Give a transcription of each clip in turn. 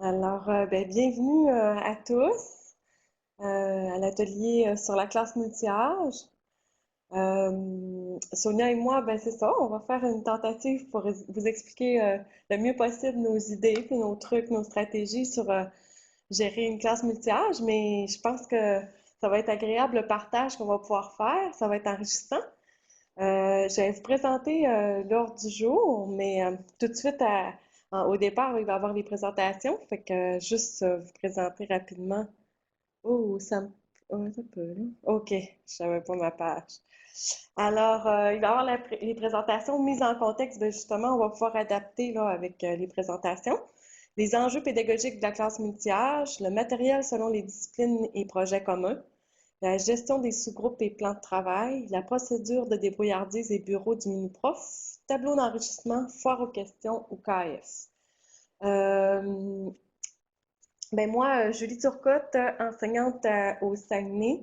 Alors, bienvenue à tous à l'atelier sur la classe multi-âge. Sonia et moi, c'est ça, on va faire une tentative pour vous expliquer le mieux possible nos idées, puis nos trucs, nos stratégies sur gérer une classe multi-âge, mais je pense que ça va être agréable le partage qu'on va pouvoir faire, ça va être enrichissant. Je vais vous présenter l'ordre du jour, mais tout de suite, au départ, il va y avoir les présentations. Fait que juste vous présenter rapidement. Oh, ça peut, là. OK, je savais pas ma page. Alors, il va y avoir les présentations mises en contexte. Justement, on va pouvoir adapter là, avec les présentations. Les enjeux pédagogiques de la classe multi-âge, le matériel selon les disciplines et projets communs, la gestion des sous-groupes et plans de travail, la procédure de débrouillardise et bureau du mini-prof, tableau d'enrichissement, foire aux questions ou KF. Euh, moi, Julie Turcotte, enseignante au Saguenay,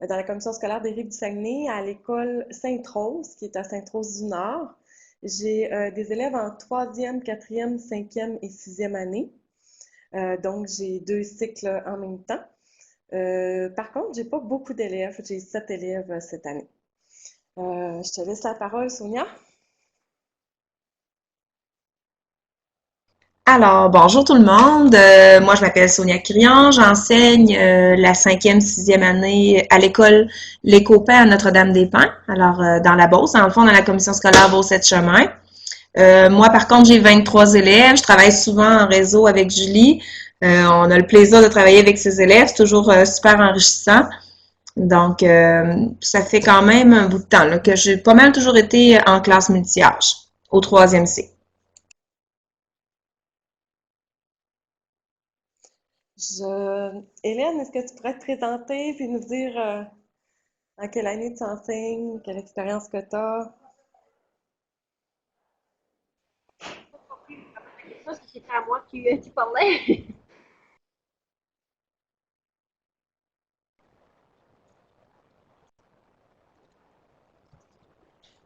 dans la commission scolaire des Rives du Saguenay, à l'école Sainte-Rose, qui est à Sainte-Rose-du-Nord. J'ai des élèves en troisième, quatrième, cinquième et sixième année. Donc, j'ai deux cycles en même temps. Par contre, j'ai pas beaucoup d'élèves. J'ai 7 élèves cette année. Je te laisse la parole, Sonia. Alors, bonjour tout le monde. Moi, je m'appelle Sonia Crian. J'enseigne la cinquième, sixième année à l'école Les Copains à Notre-Dame-des-Pins. Alors, dans la Beauce, dans le fond, dans la commission scolaire Beauce-7-Chemin. Moi, par contre, j'ai 23 élèves. Je travaille souvent en réseau avec Julie. On a le plaisir de travailler avec ces élèves. C'est toujours super enrichissant. Donc, ça fait quand même un bout de temps là, que j'ai pas mal toujours été en classe multi-âge, au troisième C. Hélène, est-ce que tu pourrais te présenter puis nous dire en quelle année tu enseignes, quelle expérience que tu as? Ça, c'était à moi qui parlais.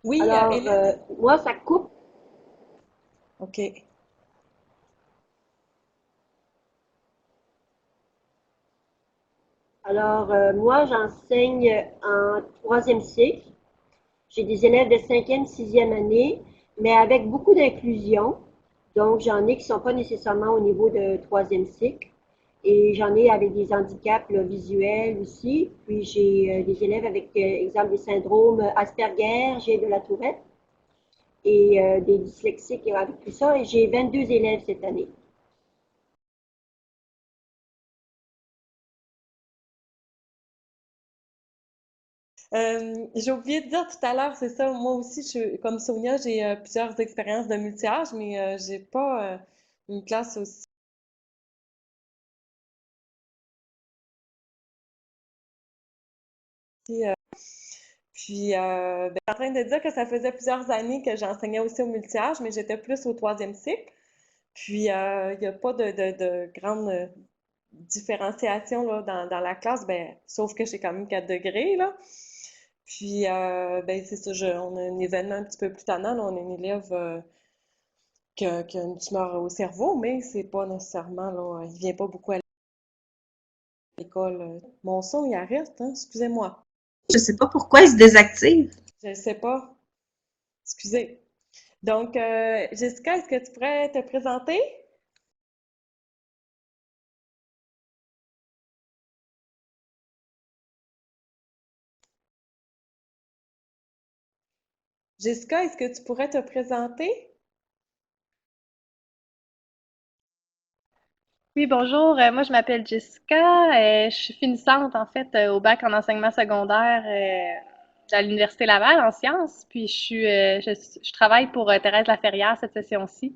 Oui, Alors, Hélène? moi, ça coupe. OK. Alors, moi, j'enseigne en troisième cycle. J'ai des élèves de cinquième, sixième année, mais avec beaucoup d'inclusion. Donc, j'en ai qui ne sont pas nécessairement au niveau de troisième cycle. Et j'en ai avec des handicaps là, visuels aussi. Puis j'ai des élèves avec, exemple, des syndromes Asperger, j'ai de la Tourette et des dyslexiques avec tout ça. Et j'ai 22 élèves cette année. J'ai oublié de dire tout à l'heure, c'est ça, moi aussi, comme Sonia, j'ai plusieurs expériences de multi-âge, mais j'ai pas une classe aussi. Puis, je suis en train de dire que ça faisait plusieurs années que j'enseignais aussi au multi-âge, mais j'étais plus au troisième cycle. Puis, il n'y a pas de grande différenciation là, dans la classe, sauf que j'ai quand même 4 degrés, là. Puis, c'est ça, on a un événement un petit peu plus tannant, là, on a une élève qui a une tumeur au cerveau, mais c'est pas nécessairement, là, il vient pas beaucoup à l'école. Mon son, il arrête, hein, excusez-moi. Je sais pas pourquoi ils se désactivent. Je ne sais pas, excusez. Donc, Jessica, est-ce que tu pourrais te présenter? Jessica, est-ce que tu pourrais te présenter? Oui, bonjour. Moi, je m'appelle Jessica. Je suis finissante, en fait, au bac en enseignement secondaire à l'Université Laval en sciences. Puis, je travaille pour Thérèse Laferrière cette session-ci.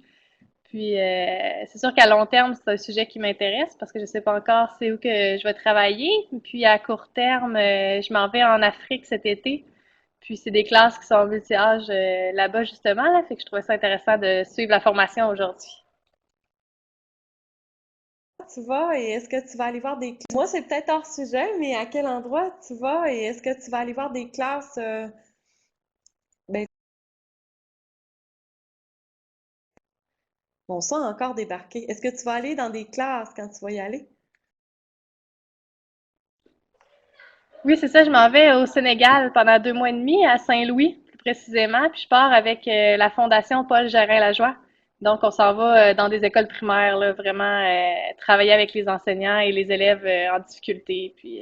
Puis, c'est sûr qu'à long terme, c'est un sujet qui m'intéresse parce que je ne sais pas encore c'est où que je vais travailler. Puis, à court terme, je m'en vais en Afrique cet été. Puis, c'est des classes qui sont en multi-âge là-bas, justement. Là, fait que je trouvais ça intéressant de suivre la formation aujourd'hui. Tu vas et est-ce que tu vas aller voir des classes? Moi, c'est peut-être hors sujet, mais à quel endroit tu vas et est-ce que tu vas aller voir des classes? Ben, Mon son a encore débarqué. Est-ce que tu vas aller dans des classes quand tu vas y aller? Oui, c'est ça, je m'en vais au Sénégal pendant 2 mois et demi, à Saint-Louis, plus précisément, puis je pars avec la Fondation Paul Gérin-Lajoie. Donc, on s'en va dans des écoles primaires, là, vraiment travailler avec les enseignants et les élèves en difficulté. Puis,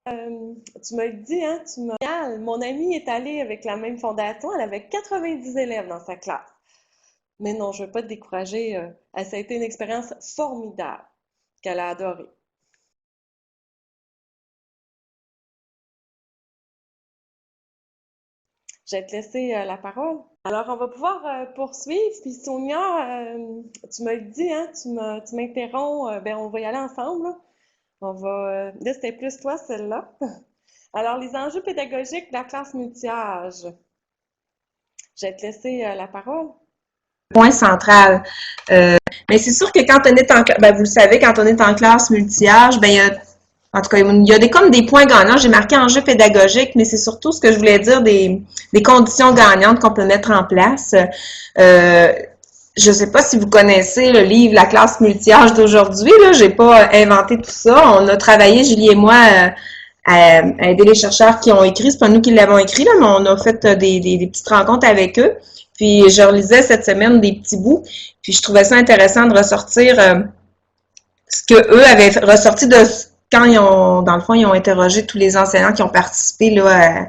Tu me le dis, hein, Mon amie est allée avec la même fondation, elle avait 90 élèves dans sa classe. Mais non, je ne veux pas te décourager. Ça a été une expérience formidable qu'elle a adorée. Je vais te laisser la parole. Alors, on va pouvoir poursuivre. Puis Sonia, tu me le dis, hein, tu m'interromps. Ben, on va y aller ensemble, là. Là, c'était plus toi, celle-là. Alors, les enjeux pédagogiques de la classe multi-âge. Je vais te laisser la parole. Point central. Mais c'est sûr que quand on est ben, vous le savez, quand on est en classe multi-âge, ben, en tout cas, il y a comme des points gagnants. J'ai marqué enjeux pédagogiques, mais c'est surtout ce que je voulais dire des conditions gagnantes qu'on peut mettre en place. Je ne sais pas si vous connaissez le livre La classe multi-âge d'aujourd'hui. Là, j'ai pas inventé tout ça. On a travaillé, Julie et moi, à aider les chercheurs qui ont écrit. C'est pas nous qui l'avons écrit, là, mais on a fait des petites rencontres avec eux. Puis je relisais cette semaine des petits bouts. Puis je trouvais ça intéressant de ressortir ce que eux avaient ressorti de quand ils ont, dans le fond, ils ont interrogé tous les enseignants qui ont participé là,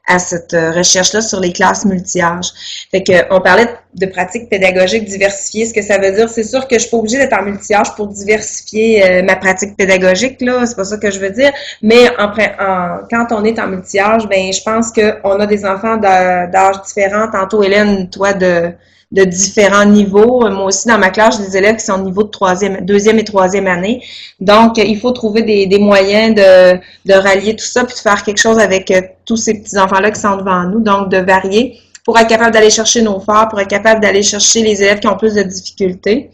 à cette recherche-là sur les classes multi-âges. Fait que on parlait de pratiques pédagogiques diversifiées. Ce que ça veut dire, c'est sûr que je suis pas obligée d'être en multi-âge pour diversifier ma pratique pédagogique, là, c'est pas ça que je veux dire. Mais quand on est en multi-âge, ben je pense qu'on a des enfants d'âge différents. Tantôt, Hélène, toi, de différents niveaux. Moi aussi, dans ma classe, j'ai des élèves qui sont au niveau de deuxième et troisième année. Donc, il faut trouver des moyens de rallier tout ça puis de faire quelque chose avec tous ces petits enfants-là qui sont devant nous. Donc, de varier pour être capable d'aller chercher nos forts, pour être capable d'aller chercher les élèves qui ont plus de difficultés.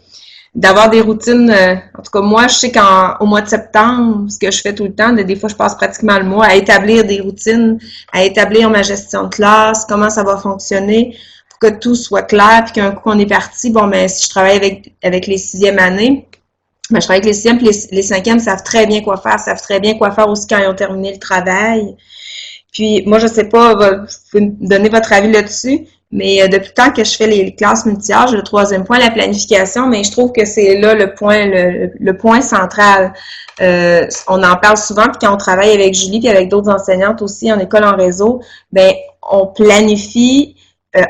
D'avoir des routines, en tout cas, moi, je sais qu'au mois de septembre, ce que je fais tout le temps, des fois, je passe pratiquement le mois à établir des routines, à établir ma gestion de classe, comment ça va fonctionner, que tout soit clair, puis qu'un coup qu'on est parti, bon, ben, si je travaille avec les sixièmes années, ben, je travaille avec les sixièmes, puis les cinquièmes savent très bien quoi faire, savent très bien quoi faire aussi quand ils ont terminé le travail. Puis, moi, je sais pas, vous pouvez me donner votre avis là-dessus, mais depuis le temps que je fais les classes multi-âges, le troisième point, la planification, mais je trouve que c'est là le point central. On en parle souvent, puis quand on travaille avec Julie, puis avec d'autres enseignantes aussi en école en réseau, ben, on planifie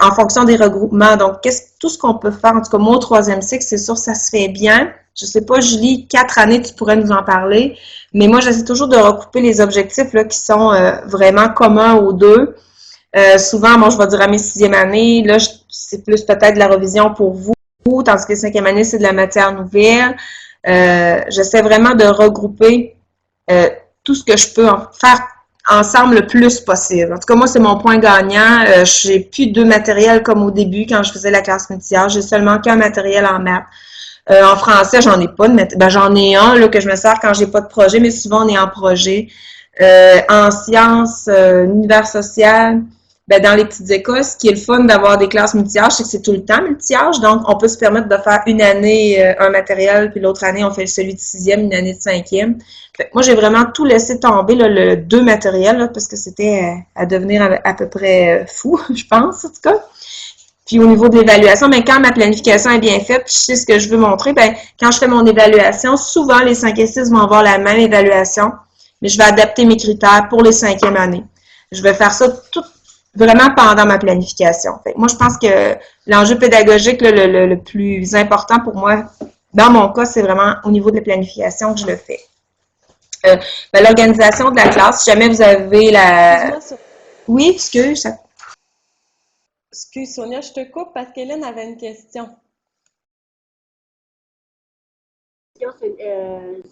en fonction des regroupements. Donc, tout ce qu'on peut faire, en tout cas, moi, au troisième cycle, c'est sûr, ça se fait bien. Je sais pas, Julie, 4 années, tu pourrais nous en parler. Mais moi, j'essaie toujours de recouper les objectifs là, qui sont vraiment communs aux deux. Souvent, moi, je vais dire à mes sixième années, là, c'est plus peut-être de la revision pour vous, tandis que les cinquième années, c'est de la matière nouvelle. J'essaie vraiment de regrouper tout ce que je peux faire ensemble le plus possible. En tout cas, moi, c'est mon point gagnant. J'ai plus deux matériels comme au début quand je faisais la classe multi-âge. J'ai seulement qu'un matériel en maths. En français, j'en ai pas de matériel. Ben, j'en ai un là, que je me sers quand j'ai pas de projet, mais souvent on est en projet. En sciences, univers social, ben, dans les petites écoles, ce qui est le fun d'avoir des classes multi-âge, c'est que c'est tout le temps multi-âge. Donc, on peut se permettre de faire une année un matériel, puis l'autre année, on fait celui de sixième, une année de cinquième. Fait que moi, j'ai vraiment tout laissé tomber, là, le deux matériels, là, parce que c'était à devenir à peu près fou, je pense, en tout cas. Puis au niveau de l'évaluation, ben, quand ma planification est bien faite, puis je sais ce que je veux montrer, ben, quand je fais mon évaluation, souvent les 5 et 6 vont avoir la même évaluation, mais je vais adapter mes critères pour les cinquièmes années. Je vais faire ça tout vraiment pendant ma planification. Fait que moi, je pense que l'enjeu pédagogique le plus important pour moi, dans mon cas, c'est vraiment au niveau de la planification que je le fais. Ben, l'organisation de la classe, si jamais vous avez la... Excuse-moi, Oui, excuse. Sonia, je te coupe parce qu'Hélène avait une question.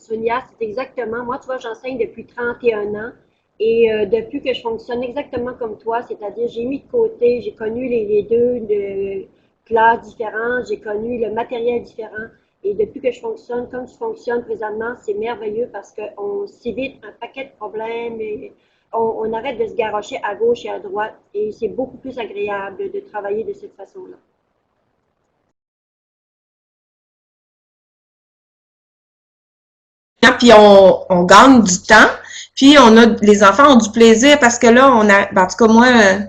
Sonia, c'est exactement, moi, tu vois, j'enseigne depuis 31 ans et depuis que je fonctionne exactement comme toi, c'est-à-dire j'ai mis de côté, j'ai connu les deux classes différentes, j'ai connu le matériel différent et depuis que je fonctionne comme tu fonctionnes présentement, c'est merveilleux parce qu'on s'évite un paquet de problèmes et on arrête de se garrocher à gauche et à droite et c'est beaucoup plus agréable de travailler de cette façon-là. puis on gagne du temps. Puis les enfants ont du plaisir parce que là, en tout cas moi,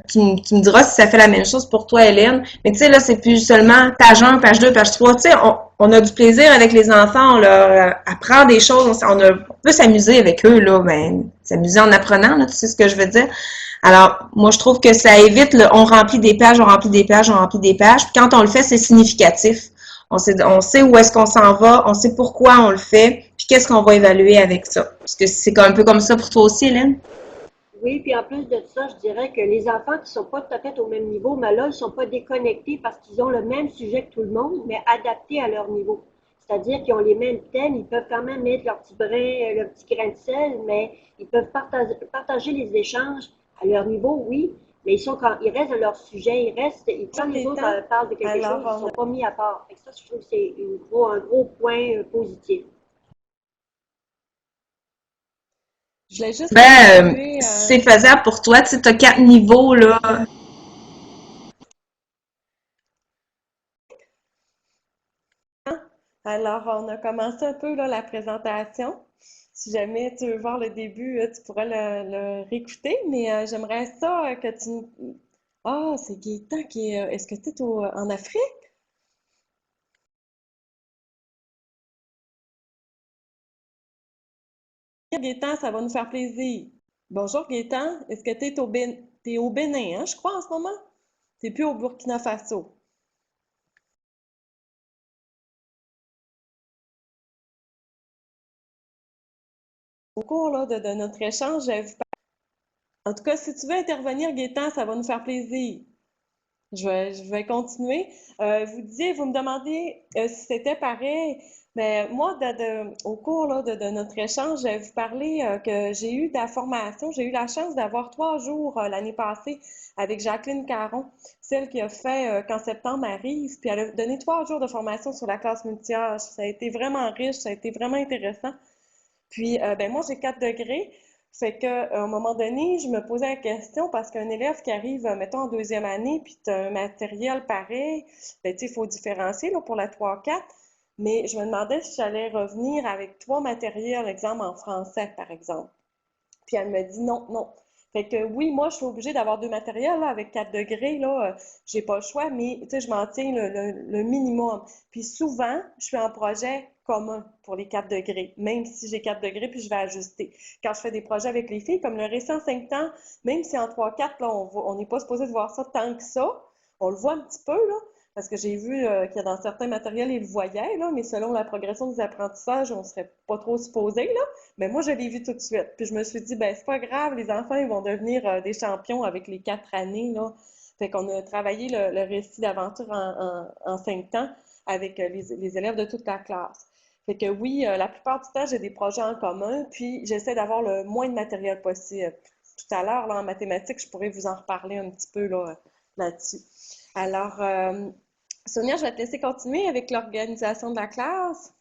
tu me diras si ça fait la même chose pour toi, Hélène. Mais tu sais, là, c'est plus seulement page 1, page 2, page 3. Tu sais, on a du plaisir avec les enfants, on leur apprend des choses, on peut s'amuser avec eux, là, ben, s'amuser en apprenant, là, tu sais ce que je veux dire. Alors, moi, je trouve que ça évite on remplit des pages, on remplit des pages, on remplit des pages. Puis quand on le fait, c'est significatif. On sait où est-ce qu'on s'en va, on sait pourquoi on le fait, puis qu'est-ce qu'on va évaluer avec ça. Parce que c'est un peu comme ça pour toi aussi, Hélène? Oui, puis en plus de ça, je dirais que les enfants qui sont pas tout à fait au même niveau, mais là, ils sont pas déconnectés parce qu'ils ont le même sujet que tout le monde, mais adapté à leur niveau. C'est-à-dire qu'ils ont les mêmes thèmes, ils peuvent quand même mettre leur petit brin, leur petit grain de sel, mais ils peuvent partager les échanges à leur niveau, oui, mais ils restent dans leur sujet, quand les autres parlent de quelque chose, ils sont pas mis à part. Et ça, je trouve que c'est un gros point positif. Je voulais juste c'est faisable pour toi. Tu sais, t'as 4 niveaux, là. Alors, on a commencé un peu là, la présentation. Si jamais tu veux voir le début, tu pourras le réécouter, mais j'aimerais ça que tu... Ah, c'est Gaëtan qui est... Est-ce que tu es en Afrique? Gaëtan, ça va nous faire plaisir. Bonjour Gaëtan, est-ce que tu es t'es au Bénin, hein, je crois, en ce moment? T'es plus au Burkina Faso. Au cours là, de notre échange, en tout cas, si tu veux intervenir, Gaëtan, ça va nous faire plaisir. Je vais continuer. Vous me demandez si c'était pareil. Mais moi, au cours là, de notre échange, je vais vous parler que j'ai eu de la formation. J'ai eu la chance d'avoir 3 jours l'année passée avec Jacqueline Caron, celle qui a fait qu'en septembre arrive. Puis elle a donné 3 jours de formation sur la classe multi-âge. Ça a été vraiment riche, ça a été vraiment intéressant. Puis, ben moi, j'ai 4 degrés. Fait que, à un moment donné, je me posais la question parce qu'un élève qui arrive, mettons, en deuxième année, puis tu as un matériel pareil, ben, tu sais, il faut différencier là, pour la 3-4. Mais je me demandais si j'allais revenir avec 3 matériels, exemple en français, par exemple. Puis elle me dit non, non. Fait que oui, moi, je suis obligée d'avoir 2 matériels là, avec 4 degrés, là, j'ai pas le choix, mais tu sais, je m'en tiens le minimum. Puis souvent, je suis en projet commun pour les 4 degrés, même si j'ai 4 degrés, puis je vais ajuster. Quand je fais des projets avec les filles, comme le récent 5 ans, même si en 3-4, là, on n'est pas supposé de voir ça tant que ça, on le voit un petit peu, là, parce que j'ai vu qu'il y a dans certains matériels, ils le voyaient, là, mais selon la progression des apprentissages, on serait pas trop supposé, là. Mais moi, je l'ai vu tout de suite. Puis je me suis dit, ben, c'est pas grave, les enfants, ils vont devenir des champions avec les 4 années, là. Fait qu'on a travaillé le récit d'aventure en 5 temps avec les élèves de toute la classe. Fait que oui, la plupart du temps, j'ai des projets en commun, puis j'essaie d'avoir le moins de matériel possible. Tout à l'heure, là, en mathématiques, je pourrais vous en reparler un petit peu là, là-dessus. Alors, Sonia, je vais te laisser continuer avec l'organisation de la classe.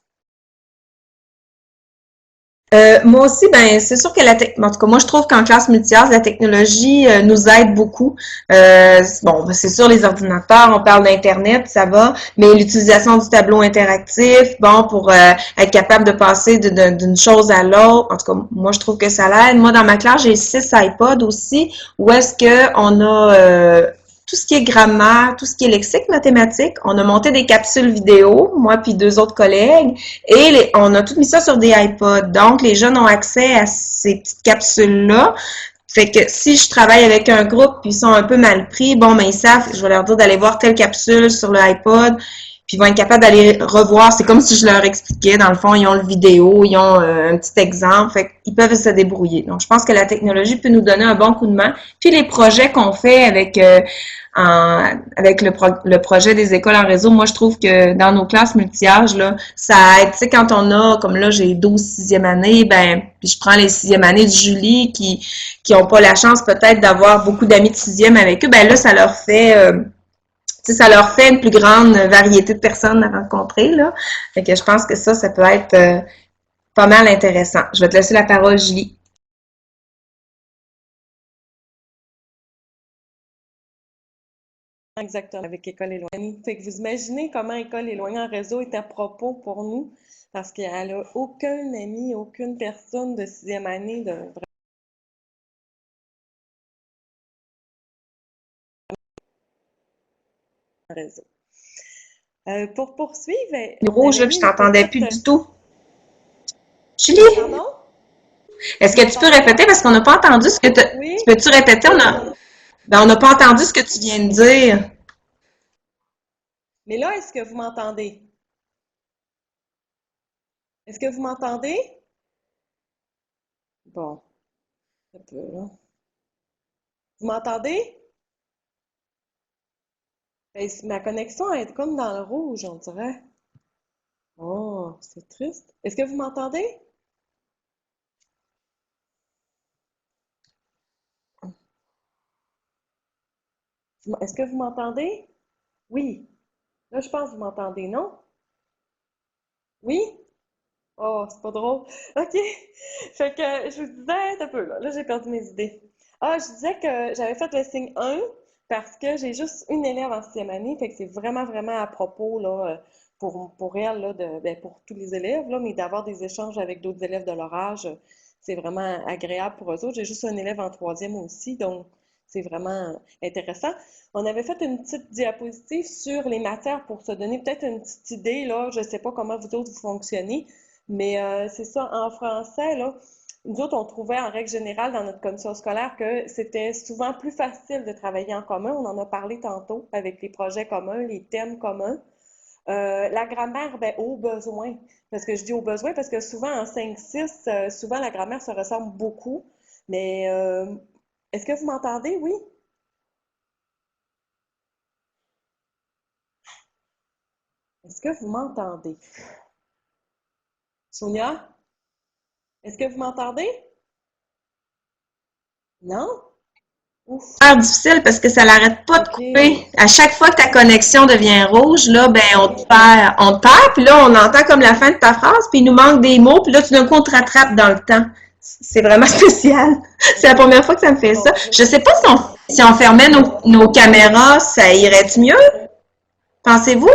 Moi aussi, ben c'est sûr que en tout cas, moi je trouve qu'en classe multi-âge, la technologie nous aide beaucoup. Bon, ben, c'est sûr, les ordinateurs, on parle d'Internet, ça va, mais l'utilisation du tableau interactif, bon, pour être capable de passer d'une chose à l'autre, en tout cas, moi je trouve que ça l'aide. Moi, dans ma classe, j'ai 6 iPods aussi, où est-ce que on a tout ce qui est grammaire, tout ce qui est lexique mathématique. On a monté des capsules vidéo, moi puis 2 autres collègues, et on a tout mis ça sur des iPods. Donc, les jeunes ont accès à ces petites capsules-là. Fait que si je travaille avec un groupe puis ils sont un peu mal pris, bon, ben ils savent, je vais leur dire d'aller voir telle capsule sur le iPod, puis ils vont être capables d'aller revoir. C'est comme si je leur expliquais. Dans le fond, ils ont le vidéo, ils ont un petit exemple. Fait qu'ils peuvent se débrouiller. Donc, je pense que la technologie peut nous donner un bon coup de main. Puis les projets qu'on fait avec le projet des écoles en réseau, moi, je trouve que dans nos classes multi-âges, là, ça aide. Tu sais, quand on a, comme là, j'ai 12 sixième année, ben, puis je prends les sixième années de Julie qui ont pas la chance peut-être d'avoir beaucoup d'amis de sixième avec eux, ben là, ça leur fait ça leur fait une plus grande variété de personnes à rencontrer, là. Fait que je pense que ça peut être pas mal intéressant. Je vais te laisser la parole, Julie. exactement avec École éloignée. Fait que vous imaginez comment École éloignée en réseau est à propos pour nous, parce qu'elle a aucun ami, aucune personne de sixième année de vraiment réseau. Pour poursuivre, Le on rouge, avait là, puis mis je une t'entendais plus petite... du tout. Julie, Pardon? est-ce Vous que tu peux m'entendez répéter pas? parce qu'on n'a pas entendu ce que tu... Oui? Tu peux-tu répéter? Ben, on n'a pas entendu ce que tu viens de dire. Mais là, est-ce que vous m'entendez? Est-ce que vous m'entendez? Bon, un peu, là. Vous m'entendez? Ben, ma connexion est comme dans le rouge, on dirait. Oh, c'est triste. Est-ce que vous m'entendez? Est-ce que vous m'entendez? Oui. Là, je pense que vous m'entendez, non? Oui? Oh, c'est pas drôle. OK. Fait que je vous disais un peu là. Là, j'ai perdu mes idées. Ah, je disais que j'avais fait le signe 1 parce que j'ai juste une élève en sixième année. Fait que c'est vraiment, vraiment à propos là, pour elle, là, ben, pour tous les élèves, là, mais d'avoir des échanges avec d'autres élèves de leur âge, c'est vraiment agréable pour eux autres. J'ai juste un élève en troisième aussi, donc c'est vraiment intéressant. On avait fait une petite diapositive sur les matières pour se donner peut-être une petite idée, là. Je ne sais pas comment vous autres vous fonctionnez. Mais c'est ça, en français, là, nous autres, on trouvait en règle générale dans notre commission scolaire que c'était souvent plus facile de travailler en commun. On en a parlé tantôt avec les projets communs, les thèmes communs. La grammaire, ben, au besoin. Parce que je dis au besoin parce que souvent en 5-6, souvent la grammaire se ressemble beaucoup. Mais est-ce que vous m'entendez? Oui? Est-ce que vous m'entendez? Sonia? Est-ce que vous m'entendez? Non? Ouf. C'est difficile parce que ça l'arrête pas de OK. couper. À chaque fois que ta connexion devient rouge, là, ben, on te perd, puis là, on entend comme la fin de ta phrase, puis il nous manque des mots, puis là, tout d'un coup, on te rattrape dans le temps. C'est vraiment spécial. C'est la première fois que ça me fait ça. Bon, je Je sais sais. pas si on fermait nos caméras, ça irait-tu mieux? Pensez-vous?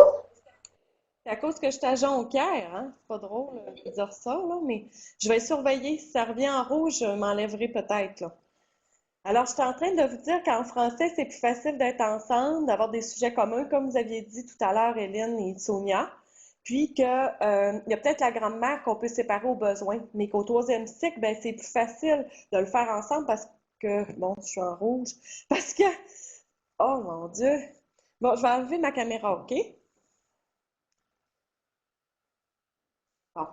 C'est à cause que je suis à Jonquière, hein? C'est pas drôle de dire ça, là, mais je vais surveiller. Si ça revient en rouge, je m'enlèverai peut-être, là. Alors, j'étais en train de vous dire qu'en français, c'est plus facile d'être ensemble, d'avoir des sujets communs, comme vous aviez dit tout à l'heure, Hélène et Sonia. Puis que, il y a peut-être la grammaire qu'on peut séparer au besoin, mais qu'au troisième cycle, ben, c'est plus facile de le faire ensemble parce que, bon, je suis en rouge, parce que, oh mon Dieu. Bon, je vais enlever ma caméra, OK? Bon.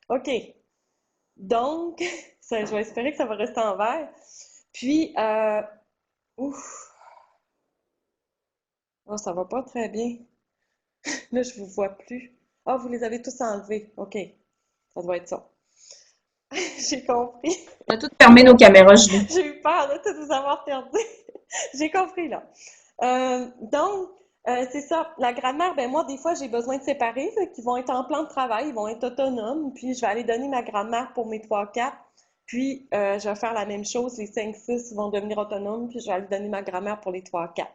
OK. Donc, ça, je vais espérer que ça va rester en vert. Puis, ouf, oh, ça va pas très bien. Là, je vous vois plus. Ah, vous les avez tous enlevés. OK, ça doit être ça. J'ai compris. On a toutes fermé nos caméras, Julie. J'ai eu peur de tout vous avoir perdu. J'ai compris, là. Donc, c'est ça. La grammaire, ben moi, des fois, j'ai besoin de séparer, fait qu'ils vont être en plan de travail, ils vont être autonomes, puis je vais aller donner ma grammaire pour mes 3-4, puis je vais faire la même chose, les 5-6 vont devenir autonomes, puis je vais aller donner ma grammaire pour les 3-4.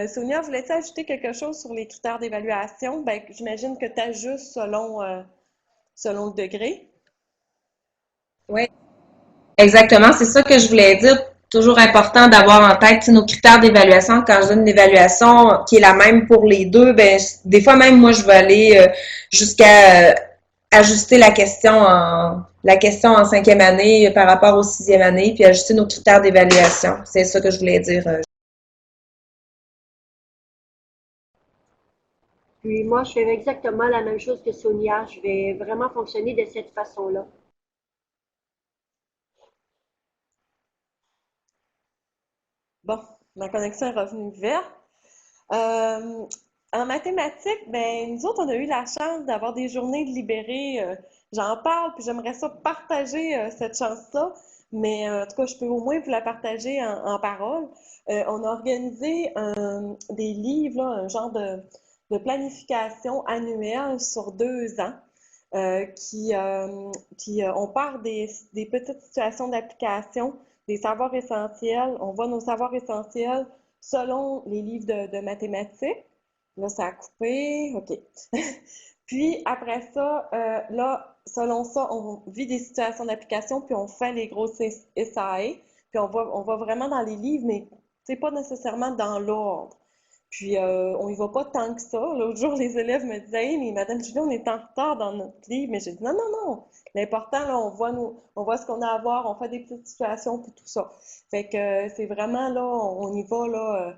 Sonia, voulais-tu ajouter quelque chose sur les critères d'évaluation? Ben, j'imagine que tu ajustes selon le degré. Oui, exactement. C'est ça que je voulais dire. Toujours important d'avoir en tête nos critères d'évaluation. Quand je donne une évaluation qui est la même pour les deux, ben, des fois même, moi, je vais aller jusqu'à ajuster la question en cinquième année par rapport aux sixième année, puis ajuster nos critères d'évaluation. C'est ça que je voulais dire. Puis moi, je fais exactement la même chose que Sonia. Je vais vraiment fonctionner de cette façon-là. Bon, ma connexion est revenue verte. Euh, En mathématiques, ben, nous autres, on a eu la chance d'avoir des journées de libérées. J'en parle, puis j'aimerais ça partager cette chance-là, mais en tout cas, je peux au moins vous la partager en parole. On a organisé des livres, là, un genre de planification annuelle sur 2 ans. On part des petites situations d'application, des savoirs essentiels. On voit nos savoirs essentiels selon les livres de mathématiques. Là, ça a coupé. OK. Puis après ça, là, selon ça, on vit des situations d'application, puis on fait les grosses SAE, puis on va vraiment dans les livres, mais c'est pas nécessairement dans l'ordre. Puis on y va pas tant que ça. L'autre jour, les élèves me disaient, hey, mais Madame Julie, on est en retard dans notre livre. Mais j'ai dit, non, non, non. L'important, là, on voit ce qu'on a à voir, on fait des petites situations, puis tout ça. Fait que c'est vraiment là, on y va là.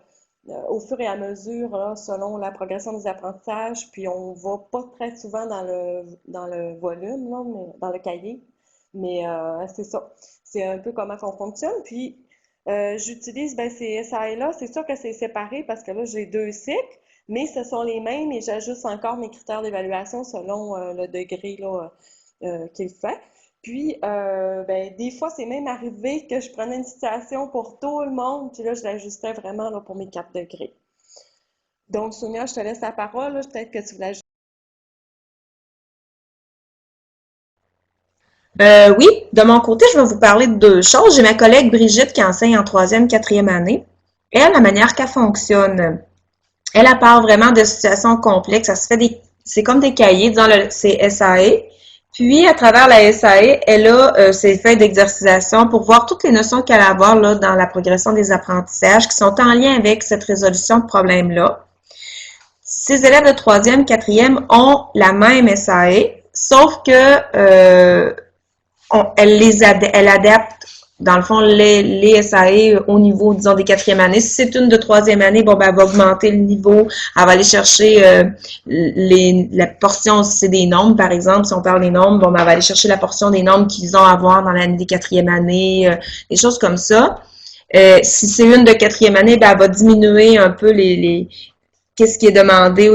Au fur et à mesure, là, selon la progression des apprentissages, puis on va pas très souvent dans le volume, là, mais dans le cahier. Mais c'est ça. C'est un peu comment on fonctionne. Puis j'utilise ben, ces SAE-là. C'est sûr que c'est séparé parce que là, j'ai deux cycles, mais ce sont les mêmes et j'ajuste encore mes critères d'évaluation selon le degré là, qu'il fait. Puis, ben, des fois, c'est même arrivé que je prenais une situation pour tout le monde, puis là, je l'ajustais vraiment là, pour mes 4 degrés. Donc, Sonia, je te laisse la parole, là. Peut-être que tu voulais ajouter. Oui, de mon côté, je vais vous parler de deux choses. J'ai ma collègue Brigitte qui enseigne en troisième, quatrième année. Elle, la manière qu'elle fonctionne, elle part vraiment de situations complexes. Ça se fait c'est comme des cahiers, disons, c'est SAE. Puis, à travers la SAE, elle a ses feuilles d'exercitation pour voir toutes les notions qu'elle a à avoir là, dans la progression des apprentissages qui sont en lien avec cette résolution de problème-là. Ces élèves de troisième, quatrième ont la même SAE, sauf que elle adapte, dans le fond, les SAE au niveau, disons, des quatrième années. Si c'est une de troisième année, bon, ben, elle va augmenter le niveau. Elle va aller chercher la portion, si c'est des nombres, par exemple, si on parle des nombres, bon, ben, elle va aller chercher la portion des nombres qu'ils ont à voir dans l'année des quatrième années, des choses comme ça. Si c'est une de quatrième année, ben, elle va diminuer un peu qu'est-ce qui est demandé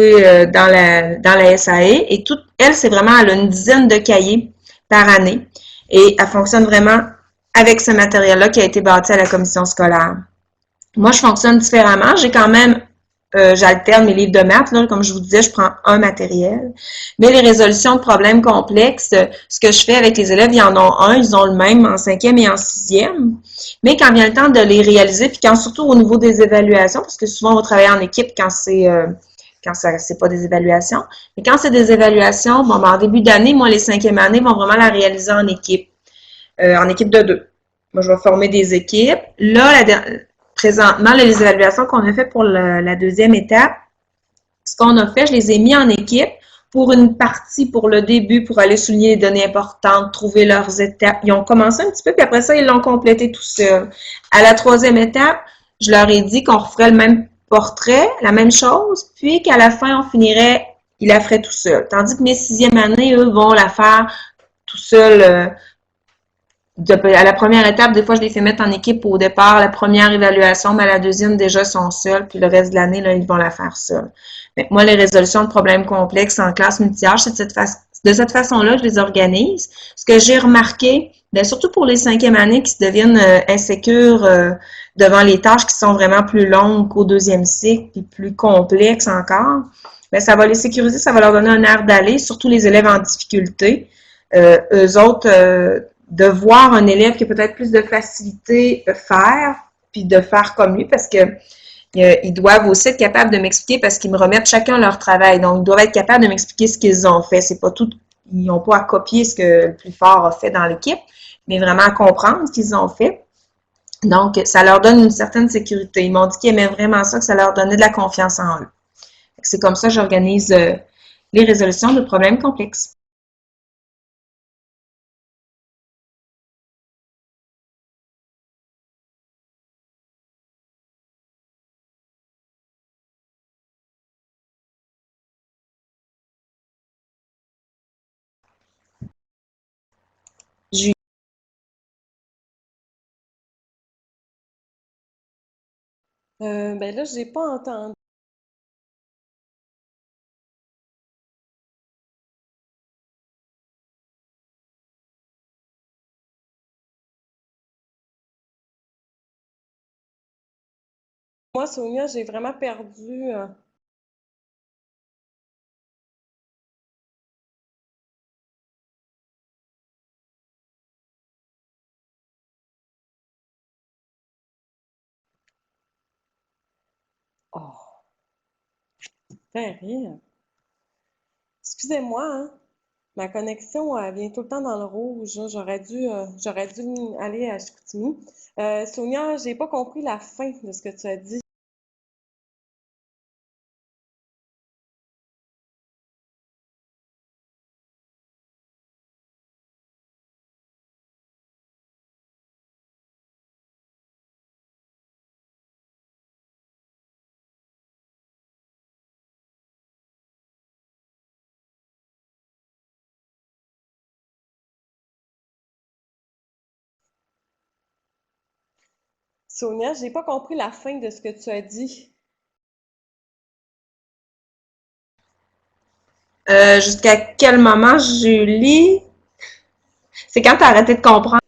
dans la SAE. Et tout, elle, c'est vraiment, elle a une dizaine de cahiers par année. Et elle fonctionne vraiment avec ce matériel-là qui a été bâti à la commission scolaire. Moi, je fonctionne différemment. J'ai quand même, j'alterne mes livres de maths. Là, comme je vous disais, je prends un matériel. Mais les résolutions de problèmes complexes, ce que je fais avec les élèves, ils en ont un, ils ont le même en cinquième et en sixième. Mais quand vient le temps de les réaliser, puis quand surtout au niveau des évaluations, parce que souvent on va travailler en équipe quand ça c'est pas des évaluations. Mais quand c'est des évaluations, bon, ben, en début d'année, moi, les cinquièmes années vont vraiment la réaliser en équipe de deux. Moi, je vais former des équipes. Là, présentement, là, les évaluations qu'on a fait pour la deuxième étape, ce qu'on a fait, je les ai mis en équipe pour une partie, pour le début, pour aller souligner les données importantes, trouver leurs étapes. Ils ont commencé un petit peu, puis après ça, ils l'ont complété tout seul. À la troisième étape, je leur ai dit qu'on referait le même portrait, la même chose, puis qu'à la fin, on finirait, ils la feraient tout seul. Tandis que mes sixième années, eux, vont la faire tout seul. À la première étape, des fois, je les fais mettre en équipe au départ, la première évaluation, mais à la deuxième, déjà, ils sont seuls, puis le reste de l'année, là, ils vont la faire seuls. Mais moi, les résolutions de problèmes complexes en classe multi-âge, c'est de cette façon-là que je les organise. Ce que j'ai remarqué, bien, surtout pour les cinquièmes années qui se deviennent insécures devant les tâches qui sont vraiment plus longues qu'au deuxième cycle, puis plus complexes encore, bien, ça va les sécuriser, ça va leur donner un air d'aller, surtout les élèves en difficulté. Eux autres, de voir un élève qui a peut-être plus de facilité faire, puis de faire comme lui, parce que ils doivent aussi être capables de m'expliquer parce qu'ils me remettent chacun leur travail. Donc, ils doivent être capables de m'expliquer ce qu'ils ont fait. C'est pas tout, ils n'ont pas à copier ce que le plus fort a fait dans l'équipe, mais vraiment à comprendre ce qu'ils ont fait. Donc, ça leur donne une certaine sécurité. Ils m'ont dit qu'ils aimaient vraiment ça, que ça leur donnait de la confiance en eux. C'est comme ça que j'organise les résolutions de problèmes complexes. Ben là, j'ai pas entendu. Moi, Sonia, j'ai vraiment perdu. Oh, fait rien. Excusez-moi, hein. Ma connexion vient tout le temps dans le rouge, là. J'aurais dû aller à Chicoutimi. Sonia, j'ai pas compris la fin de ce que tu as dit. Sonia, j'ai pas compris la fin de ce que tu as dit. Jusqu'à quel moment, Julie? C'est quand t'as arrêté de comprendre.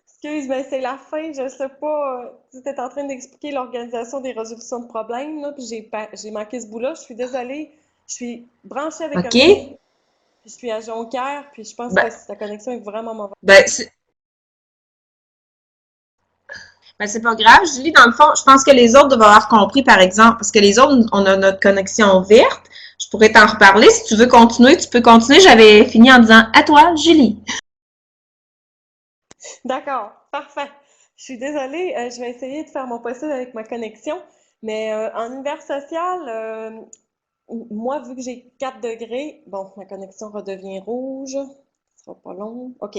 Excuse, mais c'est la fin, je sais pas. Tu étais en train d'expliquer l'organisation des résolutions de problèmes, là, puis j'ai manqué ce bout-là. Je suis désolée. Je suis branchée avec un OK? fixe, puis je suis à Jonquière, puis je pense que Ben, ta connexion est vraiment mauvaise. ben, c'est c'est pas grave, Julie. Dans le fond, je pense que les autres doivent avoir compris, par exemple, parce que les autres, on a notre connexion verte. Je pourrais t'en reparler. Si tu veux continuer, tu peux continuer. J'avais fini en disant à toi, Julie. D'accord, parfait. Je suis désolée, je vais essayer de faire mon possible avec ma connexion, mais en univers social, moi, vu que j'ai 4 degrés, bon, ma connexion redevient rouge, ce sera pas long. OK.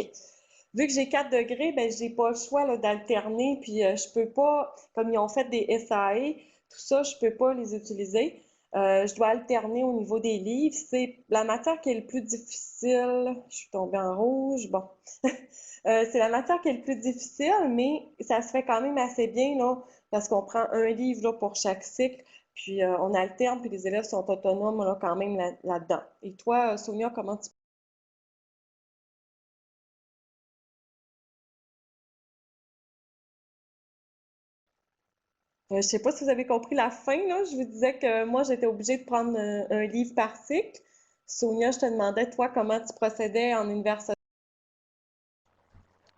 Vu que j'ai 4 degrés, ben j'ai pas le choix là, d'alterner, puis je peux pas, comme ils ont fait des SAE, tout ça, je peux pas les utiliser. Je dois alterner au niveau des livres. C'est la matière qui est le plus difficile. Je suis tombée en rouge. Bon. C'est la matière qui est le plus difficile, mais ça se fait quand même assez bien, là, parce qu'on prend un livre là, pour chaque cycle, puis on alterne, puis les élèves sont autonomes là, quand même là-dedans. Et toi, Sonia, comment tu... Je sais pas si vous avez compris la fin, là. Je vous disais que moi, j'étais obligée de prendre un livre par cycle. Sonia, je te demandais, toi, comment tu procédais en univers social.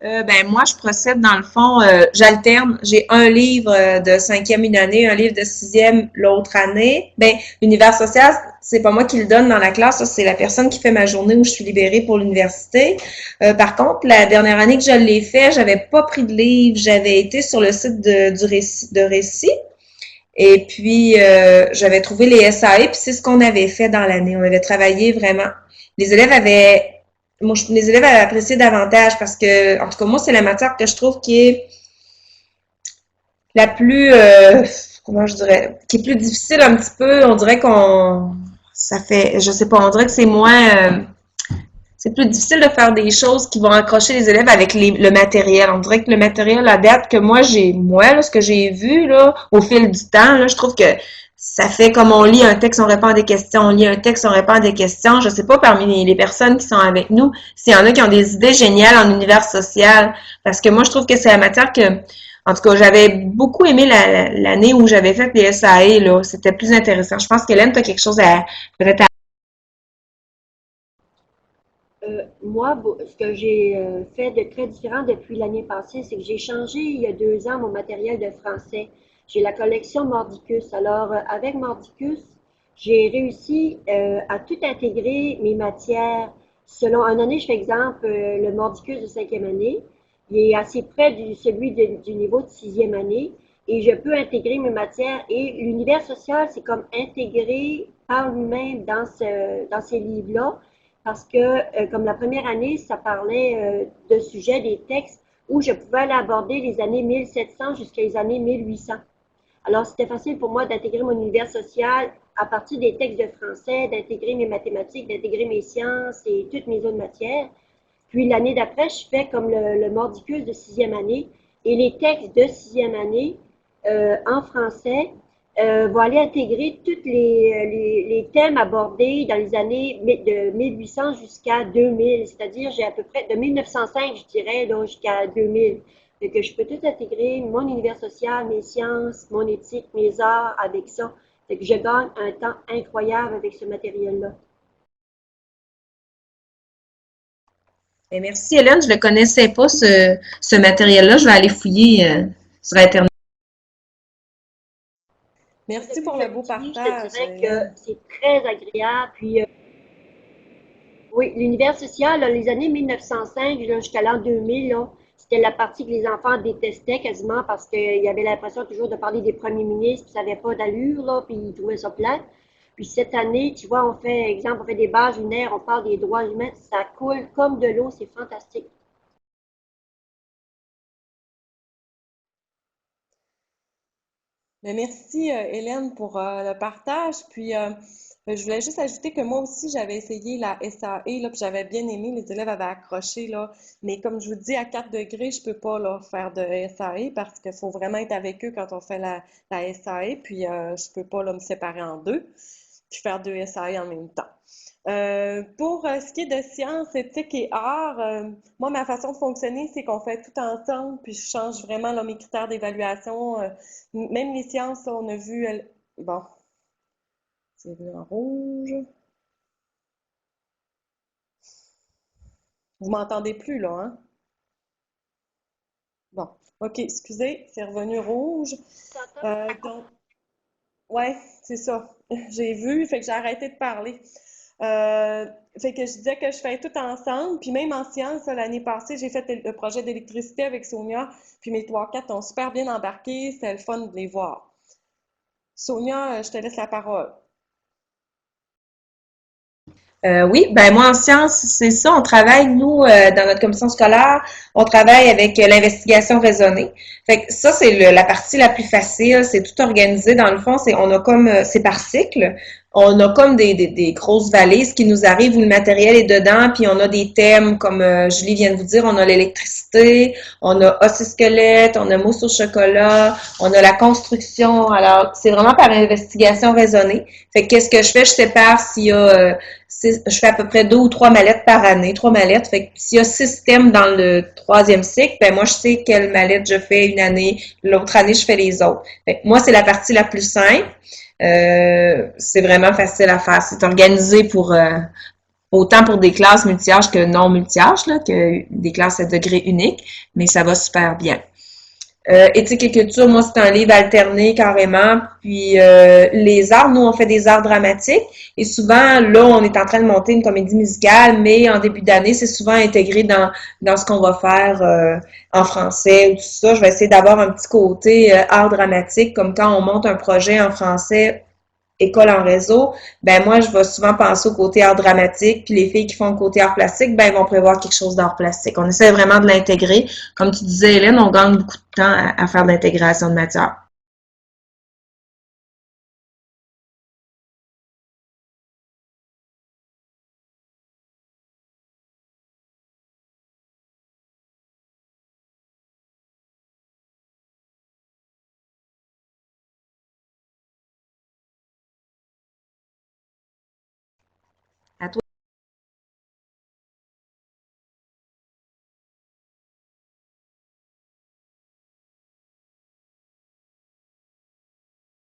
Ben moi, je procède dans le fond, j'alterne. J'ai un livre de cinquième une année, un livre de sixième l'autre année. Ben, l'univers social, c'est pas moi qui le donne dans la classe, ça, c'est la personne qui fait ma journée où je suis libérée pour l'université. Par contre, la dernière année que je l'ai fait, j'avais pas pris de livre, j'avais été sur le site du récit, de récit. Et puis, j'avais trouvé les SAE, puis c'est ce qu'on avait fait dans l'année. On avait travaillé vraiment. Les élèves avaient, les élèves avaient apprécié davantage parce que, en tout cas, moi, c'est la matière que je trouve qui est la plus, comment je dirais, qui est plus difficile un petit peu. On dirait ça fait, je sais pas, on dirait que c'est moins, c'est plus difficile de faire des choses qui vont accrocher les élèves avec le matériel. On dirait que le matériel à date que moi, là, ce que j'ai vu, là, au fil du temps, là, je trouve que ça fait comme on lit un texte, on répond à des questions, on lit un texte, on répond à des questions. Je sais pas parmi les personnes qui sont avec nous, s'il y en a qui ont des idées géniales en univers social. Parce que moi, je trouve que c'est la matière que, en tout cas, j'avais beaucoup aimé l'année où j'avais fait les SAE, là. C'était plus intéressant. Je pense qu'Hélène, tu as quelque chose à, peut-être Moi, ce que j'ai fait de très différent depuis l'année passée, c'est que j'ai changé il y a 2 ans mon matériel de français. J'ai la collection Mordicus. Alors, avec Mordicus, j'ai réussi à tout intégrer mes matières selon une année, je fais exemple, le Mordicus de cinquième année. Il est assez près celui du niveau de sixième année et je peux intégrer mes matières et l'univers social, c'est comme intégré par lui-même dans ces livres-là parce que, comme la première année, ça parlait de sujets, des textes où je pouvais aller aborder les années 1700 jusqu'à les années 1800. Alors, c'était facile pour moi d'intégrer mon univers social à partir des textes de français, d'intégrer mes mathématiques, d'intégrer mes sciences et toutes mes autres matières. Puis l'année d'après, je fais comme le Mordicus de sixième année et les textes de sixième année en français vont aller intégrer tous les thèmes abordés dans les années de 1800 jusqu'à 2000, c'est-à-dire j'ai à peu près de 1905, je dirais, jusqu'à 2000. Fait que je peux tout intégrer, mon univers social, mes sciences, mon éthique, mes arts avec ça. Fait que je gagne un temps incroyable avec ce matériel-là. ben, merci Hélène, je ne le connaissais pas ce matériel-là. Je vais aller fouiller sur Internet. Moi, Merci depuis pour que je le beau l'utilise, je te partage, dirais que Hélène. c'est très agréable. Puis, oui, l'univers social, là, les années 1905 là, jusqu'à l'an 2000, là, c'était la partie que les enfants détestaient quasiment parce qu'ils avaient l'impression toujours de parler des premiers ministres, puis ça n'avait pas d'allure, là, puis ils trouvaient ça plate. Puis cette année, tu vois, on fait, exemple, on fait des bases lunaires, on parle des droits humains, ça coule comme de l'eau, c'est fantastique. Mais merci, Hélène, pour le partage. Puis, je voulais juste ajouter que moi aussi, j'avais essayé la SAE, là, puis j'avais bien aimé. Les élèves avaient accroché, là. Mais comme je vous dis, à 4 degrés, je peux pas, là, faire de SAE parce qu'il faut vraiment être avec eux quand on fait la SAE. Puis, je peux pas, là, me séparer en deux puis faire deux SAE en même temps. Pour ce qui est de sciences, éthiques et arts, moi, ma façon de fonctionner, c'est qu'on fait tout ensemble, puis je change vraiment là, mes critères d'évaluation. Même les sciences, on a vu, bon, c'est vu en rouge. Vous m'entendez plus, là, hein? Bon, OK, excusez, c'est revenu rouge. Donc, ouais, c'est ça. J'ai vu, fait que j'ai arrêté de parler. Euh, Fait que je disais que je fais tout ensemble. Puis même en sciences, l'année passée, j'ai fait le projet d'électricité avec Sonia. Puis mes trois quatre ont super bien embarqué. C'était le fun de les voir. Sonia, je te laisse la parole. Oui, ben moi en sciences, c'est ça, on travaille, nous, dans notre commission scolaire, on travaille avec l'investigation raisonnée. Fait que ça, c'est la partie la plus facile, c'est tout organisé. Dans le fond, on a comme, c'est par cycle. On a comme des grosses valises qui nous arrivent où le matériel est dedans, puis on a des thèmes comme Julie vient de vous dire, on a l'électricité, on a os et squelette, on a mousse au chocolat, on a la construction. Alors, c'est vraiment par investigation raisonnée. Fait que qu'est-ce que je fais? Je sépare s'il y a je fais à peu près 2 ou 3 mallettes par année, 3 mallettes. Fait que s'il y a 6 thèmes dans le troisième cycle, ben moi je sais quelle mallette je fais une année, l'autre année je fais les autres. Fait que moi c'est la partie la plus simple. C'est vraiment facile à faire. C'est organisé pour autant pour des classes multi-âges que non multi-âges, là, que des classes à degré unique, mais ça va super bien. Éthique et culture, moi, c'est un livre alterné carrément. Puis les arts, nous, on fait des arts dramatiques. Et souvent, là, on est en train de monter une comédie musicale, mais en début d'année, c'est souvent intégré dans ce qu'on va faire en français ou tout ça. Je vais essayer d'avoir un petit côté art dramatique, comme quand on monte un projet en français école en réseau, ben moi, je vais souvent penser au côté art dramatique, puis les filles qui font le côté art plastique, ben elles vont prévoir quelque chose d'art plastique. On essaie vraiment de l'intégrer. Comme tu disais, Hélène, on gagne beaucoup de temps à faire de l'intégration de matière. À toi.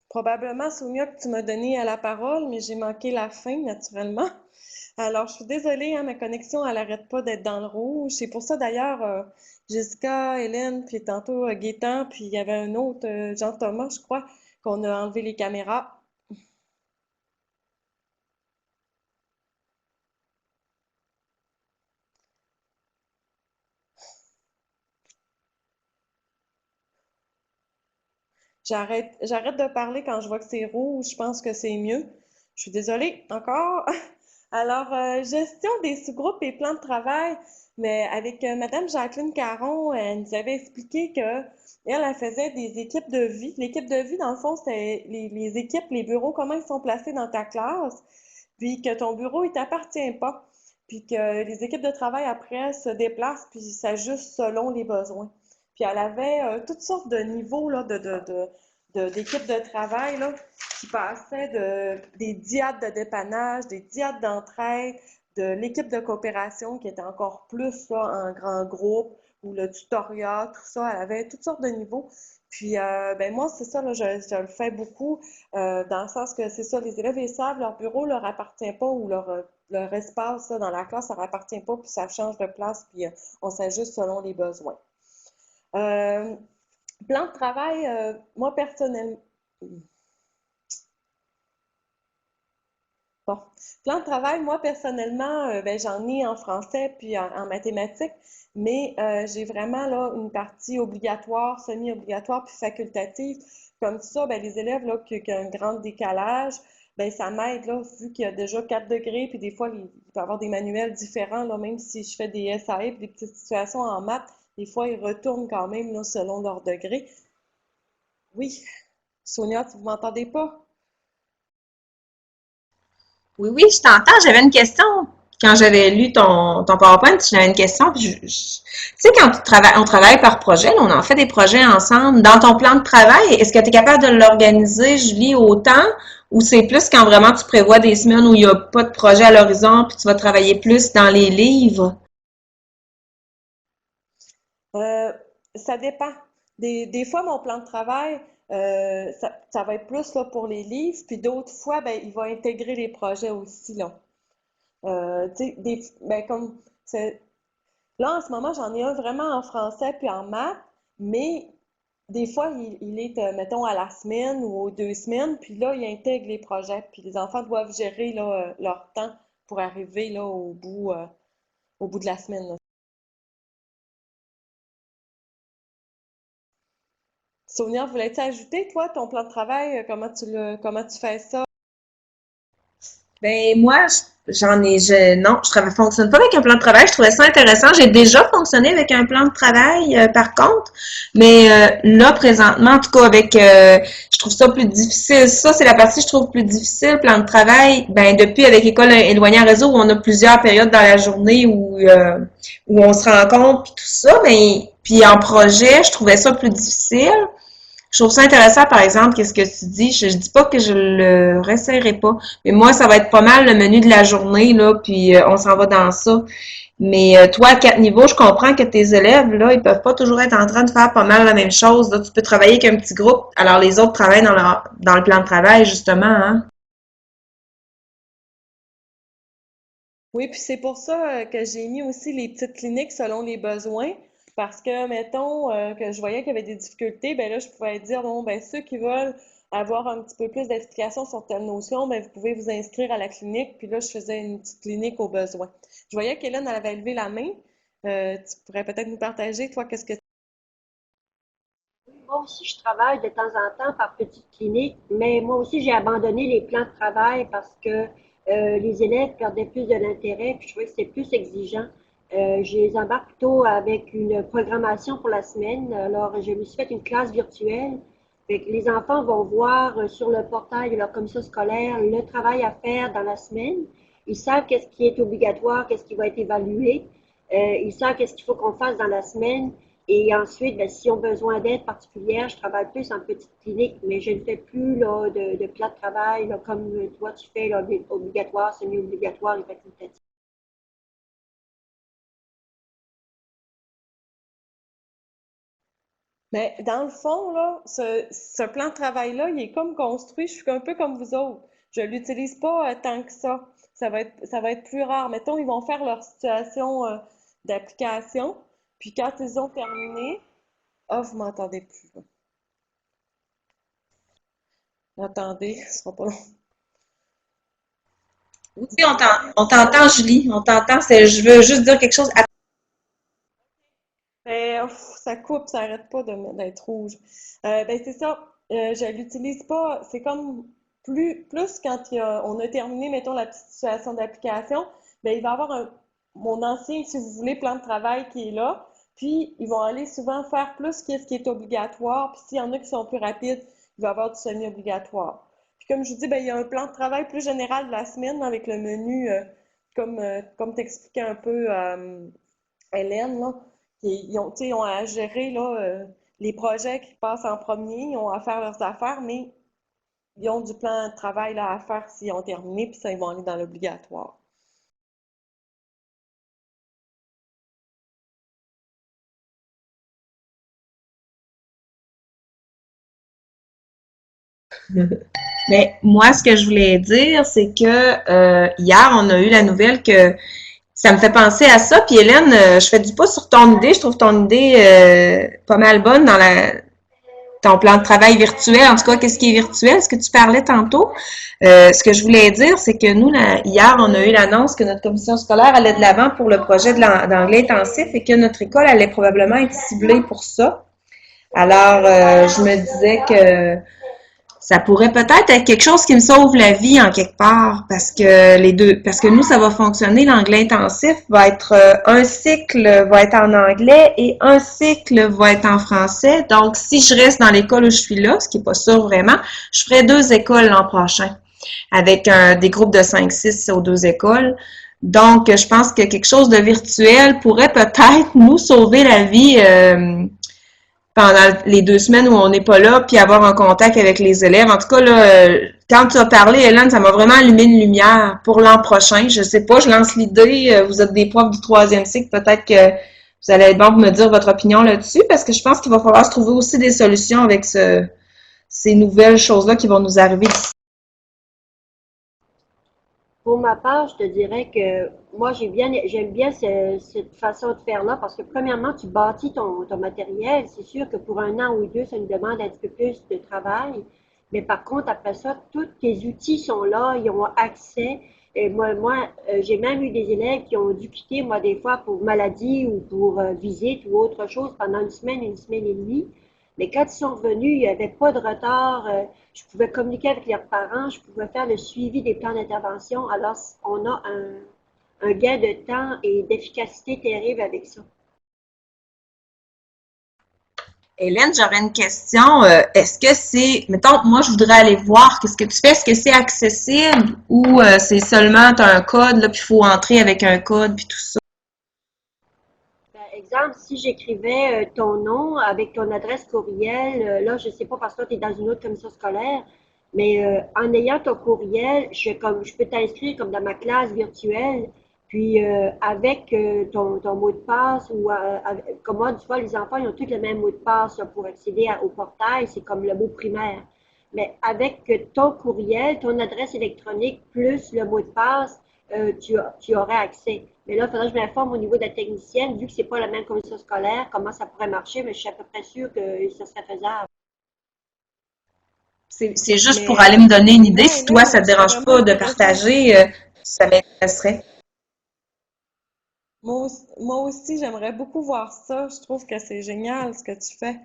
Probablement, Sonia, que tu m'as donné à la parole, mais j'ai manqué la fin, naturellement. Alors, je suis désolée, hein, ma connexion, elle n'arrête pas d'être dans le rouge. C'est pour ça, d'ailleurs, Jessica, Hélène, puis tantôt Gaétan, puis il y avait un autre, Jean-Thomas, je crois, qu'on a enlevé les caméras. J'arrête de parler quand je vois que c'est rouge. Je pense que c'est mieux. Je suis désolée, encore. Alors, gestion des sous-groupes et plans de travail. Mais avec Madame Jacqueline Caron, elle nous avait expliqué que elle faisait des équipes de vie. L'équipe de vie, dans le fond, c'est les équipes, les bureaux, comment ils sont placés dans ta classe, puis que ton bureau, il t'appartient pas, puis que les équipes de travail, après, se déplacent, puis s'ajustent selon les besoins. Puis elle avait toutes sortes de niveaux là, d'équipes de travail là, qui passaient des diades de dépannage, des diades d'entraide, de l'équipe de coopération qui était encore plus là, en grand groupe, ou le tutoriel, tout ça. Elle avait toutes sortes de niveaux. Puis, ben moi, c'est ça, là, je le fais beaucoup, dans le sens que c'est ça, les élèves, ils savent, leur bureau leur appartient pas, ou leur espace là, dans la classe leur appartient pas, puis ça change de place, puis on s'ajuste selon les besoins. Euh, Plan de travail, moi personnellement, Bon, plan de travail, moi personnellement, ben, j'en ai en français puis en mathématiques, mais j'ai vraiment là une partie obligatoire, semi-obligatoire puis facultative. Comme ça, ben, les élèves là qui ont un grand décalage, ben ça m'aide là vu qu'il y a déjà 4 degrés puis des fois il peut y avoir des manuels différents là, même si je fais des SAE puis des petites situations en maths, des fois ils retournent quand même là selon leur degré. Oui, Sonia, tu m'entendez pas? Oui, oui, je t'entends. J'avais une question. Quand j'avais lu ton PowerPoint, j'avais une question. Puis tu sais, quand on travaille par projet, là, on en fait des projets ensemble. Dans ton plan de travail, est-ce que tu es capable de l'organiser, Julie, autant? Ou c'est plus quand vraiment tu prévois des semaines où il n'y a pas de projet à l'horizon, puis tu vas travailler plus dans les livres? Euh, Ça dépend. Des fois, mon plan de travail, ça va être plus là, pour les livres, puis d'autres fois, ben, il va intégrer les projets aussi, là. Tu sais, ben, là, en ce moment, j'en ai un vraiment en français puis en maths, mais des fois, il est, mettons, à la semaine ou aux 2 semaines, puis là, il intègre les projets, puis les enfants doivent gérer là, leur temps pour arriver là, au bout de la semaine, là. Sonia, voulais-tu ajouter, toi, ton plan de travail, comment tu fais ça? Ben moi, non, fonctionne pas avec un plan de travail. Je trouvais ça intéressant. J'ai déjà fonctionné avec un plan de travail, par contre, mais là présentement, en tout cas je trouve ça plus difficile. Ça, c'est la partie que je trouve plus difficile. Plan de travail, ben depuis avec école éloignée à réseau, où on a plusieurs périodes dans la journée où on se rencontre puis tout ça, mais puis en projet, je trouvais ça plus difficile. Je trouve ça intéressant, par exemple, qu'est-ce que tu dis. Je dis pas que je le réessayerai pas, mais moi, ça va être pas mal le menu de la journée, là, puis on s'en va dans ça. Mais toi, à 4 niveaux, je comprends que tes élèves, là, ils peuvent pas toujours être en train de faire pas mal la même chose. Là, tu peux travailler avec un petit groupe, alors les autres travaillent dans le plan de travail, justement, hein. Oui, puis c'est pour ça que j'ai mis aussi les petites cliniques selon les besoins, parce que, mettons, que je voyais qu'il y avait des difficultés, ben là, je pouvais dire, bon, ben ceux qui veulent avoir un petit peu plus d'explications sur telle notion, ben vous pouvez vous inscrire à la clinique, puis là, je faisais une petite clinique aux besoins. Je voyais qu'Hélène, elle avait levé la main. Tu pourrais peut-être nous partager, toi, qu'est-ce que... Moi aussi, je travaille de temps en temps par petite clinique, mais moi aussi, j'ai abandonné les plans de travail parce que les élèves perdaient plus de l'intérêt, puis je trouvais que c'était plus exigeant. Je les embarque plutôt avec une programmation pour la semaine. Alors, je me suis fait une classe virtuelle. Fait que les enfants vont voir sur le portail de leur commission scolaire le travail à faire dans la semaine. Ils savent qu'est-ce qui est obligatoire, qu'est-ce qui va être évalué. Ils savent qu'est-ce qu'il faut qu'on fasse dans la semaine. Et ensuite, ben, s'ils ont besoin d'aide particulière, je travaille plus en petite clinique, mais je ne fais plus là, de plat de travail là, comme toi tu fais, là, obligatoire, semi-obligatoire et facultatif. Mais dans le fond, là, ce plan de travail-là, il est comme construit, je suis un peu comme vous autres. Je l'utilise pas tant que ça. Ça va être plus rare. Mettons, ils vont faire leur situation d'application, puis quand ils ont terminé, ah, vous m'entendez plus, là. Attendez, ce sera pas long. Oui, on t'entend, Julie. On t'entend. Je veux juste dire quelque chose. Mais ça coupe, ça arrête pas d'être rouge. Ben c'est ça. Je l'utilise pas. C'est comme plus quand on a terminé, mettons, la petite situation d'application, ben il va y avoir mon ancien, si vous voulez, plan de travail qui est là. Puis ils vont aller souvent faire plus qu'est-ce qui est obligatoire. Puis s'il y en a qui sont plus rapides, il va y avoir du semi-obligatoire. Puis comme je vous dis, ben il y a un plan de travail plus général de la semaine avec le menu, comme t'expliquais un peu, Hélène, là. Ils ont, tu sais, ils ont à gérer là, les projets qui passent en premier, ils ont à faire leurs affaires, mais ils ont du plan de travail là, à faire s'ils ont terminé, puis ça, ils vont aller dans l'obligatoire. Mais moi, ce que je voulais dire, c'est que hier, on a eu la nouvelle que ça me fait penser à ça. Puis Hélène, je fais du pouce sur ton idée. Je trouve ton idée pas mal bonne ton plan de travail virtuel, en tout cas, qu'est-ce qui est virtuel, ce que tu parlais tantôt. Ce que je voulais dire, c'est que nous, hier, on a eu l'annonce que notre commission scolaire allait de l'avant pour le projet d'anglais intensif et que notre école allait probablement être ciblée pour ça. Alors, je me disais que ça pourrait peut-être être quelque chose qui me sauve la vie en quelque part, parce que nous, ça va fonctionner. L'anglais intensif va être un cycle va être en anglais et un cycle va être en français. Donc, si je reste dans l'école où je suis là, ce qui n'est pas sûr vraiment, je ferai 2 écoles l'an prochain, avec des groupes de 5-6 aux 2 écoles. Donc, je pense que quelque chose de virtuel pourrait peut-être nous sauver la vie pendant les 2 semaines où on n'est pas là, puis avoir un contact avec les élèves. En tout cas, là, quand tu as parlé, Hélène, ça m'a vraiment allumé une lumière pour l'an prochain. Je sais pas, je lance l'idée. Vous êtes des profs du 3e cycle, peut-être que vous allez être bon pour me dire votre opinion là-dessus, parce que je pense qu'il va falloir se trouver aussi des solutions avec ces nouvelles choses-là qui vont nous arriver d'ici. Pour ma part, je te dirais que moi, j'aime bien cette façon de faire-là parce que premièrement, tu bâtis ton matériel. C'est sûr que pour un an ou deux, ça nous demande un petit peu plus de travail. Mais par contre, après ça, tous tes outils sont là, ils ont accès. Et j'ai même eu des élèves qui ont dû quitter, moi, des fois pour maladie ou pour visite ou autre chose pendant une semaine et demie. Mais quand ils sont revenus, il n'y avait pas de retard. Je pouvais communiquer avec leurs parents, je pouvais faire le suivi des plans d'intervention. Alors, on a un gain de temps et d'efficacité terrible avec ça. Hélène, j'aurais une question. Est-ce que mettons, moi, je voudrais aller voir qu'est-ce que tu fais. Est-ce que c'est accessible ou c'est seulement, tu as un code, là, puis il faut entrer avec un code, puis tout ça? Par exemple, si j'écrivais ton nom avec ton adresse courriel, là, je ne sais pas parce que tu es dans une autre commission scolaire, mais en ayant ton courriel, je peux t'inscrire comme dans ma classe virtuelle, puis avec ton mot de passe ou comme moi, tu vois, les enfants, ils ont tous le même mot de passe là, pour accéder au portail, c'est comme le mot primaire. Mais avec ton courriel, ton adresse électronique plus le mot de passe, tu aurais accès. Mais là, il faudrait que je m'informe au niveau de la technicienne, vu que c'est pas la même commission scolaire, comment ça pourrait marcher, mais je suis à peu près sûre que ça serait faisable. C'est juste pour aller Mais me donner une idée. moi, Si toi, Hélène, ça te je serais dérange vraiment pas de intéressée. partager, ça m'intéresserait. Moi aussi, j'aimerais beaucoup voir ça. Je trouve que c'est génial ce que tu fais.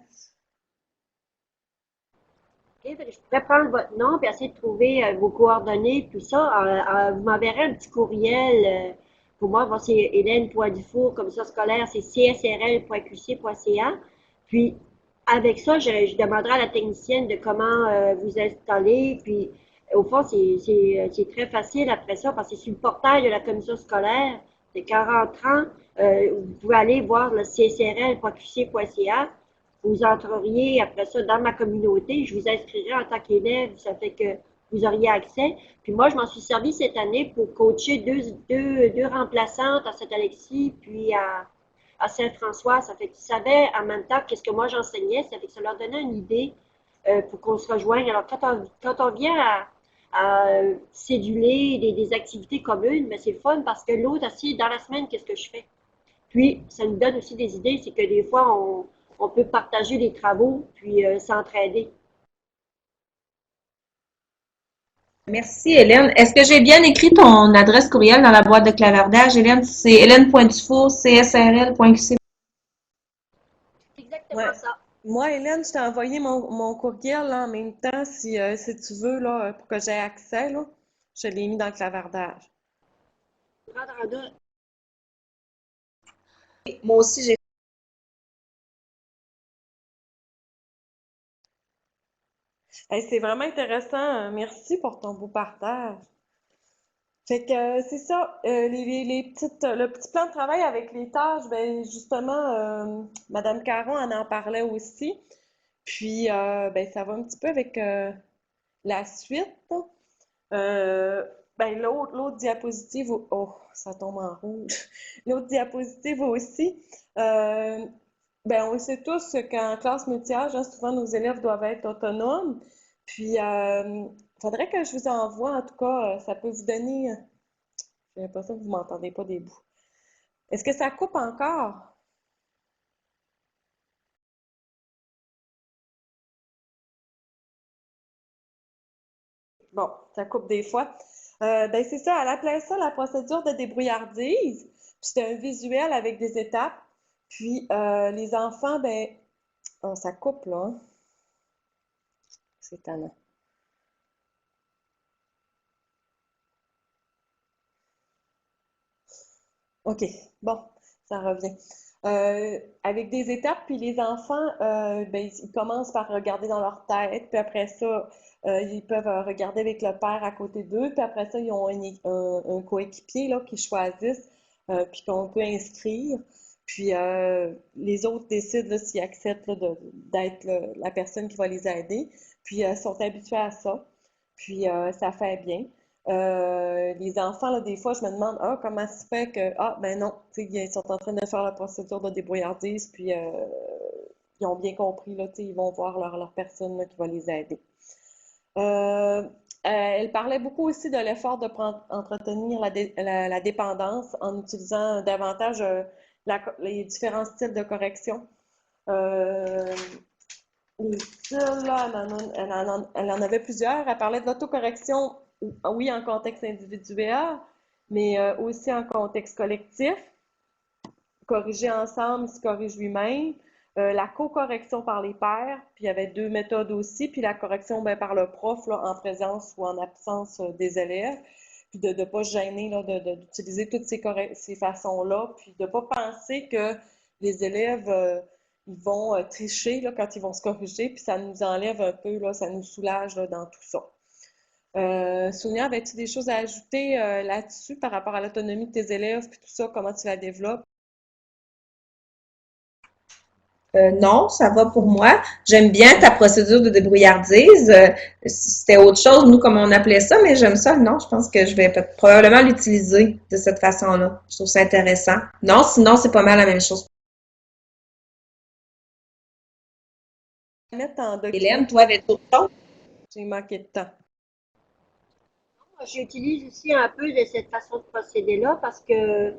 OK, fait que je pourrais prendre votre nom et essayer de trouver vos coordonnées, tout ça. Vous m'enverrez un petit courriel pour moi. Bon, c'est Hélène.dufour, commission scolaire, c'est csrl.qc.ca. Puis, avec ça, je demanderai à la technicienne de comment vous installer. Puis, au fond, c'est très facile après ça parce que c'est sur le portail de la commission scolaire. C'est qu'en rentrant, vous pouvez aller voir le csrl.qc.ca. Vous entreriez après ça dans ma communauté. Je vous inscrirai en tant qu'élève. Ça fait que vous auriez accès. Puis moi, je m'en suis servi cette année pour coacher deux remplaçantes à Saint-Alexis puis à Saint-François. Ça fait qu'ils savaient en même temps qu'est-ce que moi j'enseignais. Ça fait que ça leur donnait une idée pour qu'on se rejoigne. Alors, quand on vient à céduler des activités communes, mais c'est le fun parce que l'autre, assis dans la semaine, qu'est-ce que je fais? Puis, ça nous donne aussi des idées, c'est que des fois, on peut partager les travaux, puis s'entraider. Merci, Hélène. Est-ce que j'ai bien écrit ton adresse courriel dans la boîte de clavardage, Hélène? C'est hélène.dufour, csrl.qc. C'est exactement Ouais. ça. Moi, Hélène, je t'ai envoyé mon courriel là, en même temps si tu veux là, pour que j'aie accès. Là. Je l'ai mis dans le clavardage. Moi aussi, j'ai. Hey, c'est vraiment intéressant. Merci pour ton beau partage. Fait que c'est ça, le petit plan de travail avec les tâches, ben justement, Madame Caron en parlait aussi. Puis, ben ça va un petit peu avec la suite. Ben l'autre diapositive, oh, ça tombe en rouge. L'autre diapositive aussi. Euh, ben on sait tous qu'en classe multi-âge, hein, souvent nos élèves doivent être autonomes. Puis, faudrait que je vous envoie, en tout cas, ça peut vous donner. J'ai l'impression que vous m'entendez pas des bouts. Est-ce que ça coupe encore? Bon, ça coupe des fois. Ben c'est ça, elle appelait ça la procédure de débrouillardise. Puis c'était un visuel avec des étapes. Puis les enfants, ben, oh, ça coupe là, hein? C'est étonnant. OK, bon, ça revient. Avec des étapes, puis les enfants, ben, ils commencent par regarder dans leur tête, puis après ça, ils peuvent regarder avec le père à côté d'eux, puis après ça, ils ont un coéquipier là, qu'ils choisissent, puis qu'on peut inscrire. Puis les autres décident là, s'ils acceptent là, d'être la personne qui va les aider. Puis ils sont habitués à ça. Puis ça fait bien. Les enfants, là, des fois, je me demande, ah, comment ça se fait que, ah, ben non, tu sais, ils sont en train de faire la procédure de débrouillardise, puis ils ont bien compris, là, tu sais, ils vont voir leur personne là, qui va les aider. Elle parlait beaucoup aussi de l'effort de entretenir la dépendance en utilisant davantage les différents styles de correction. Euh, les styles, là, elle en avait plusieurs. Elle parlait de l'autocorrection, oui, en contexte individuel, mais aussi en contexte collectif. Corriger ensemble, il se corrige lui-même. La co-correction par les pairs, puis il y avait deux méthodes aussi, puis la correction ben, par le prof, là, en présence ou en absence des élèves, puis de ne pas se gêner là, d'utiliser toutes ces façons-là, puis de ne pas penser que les élèves ils vont tricher là, quand ils vont se corriger, puis ça nous enlève un peu, là, ça nous soulage là, dans tout ça. Sonia, avais-tu des choses à ajouter là-dessus par rapport à l'autonomie de tes élèves, puis tout ça, comment tu la développes? Non, ça va pour moi. J'aime bien ta procédure de débrouillardise. C'était autre chose, nous, comme on appelait ça, mais j'aime ça. Non, je pense que je vais probablement l'utiliser de cette façon-là. Je trouve ça intéressant. Non, sinon, c'est pas mal la même chose. Mettre en Hélène, document, toi, avec autre chose? j'ai manqué de temps. J'utilise aussi un peu de cette façon de procéder-là parce que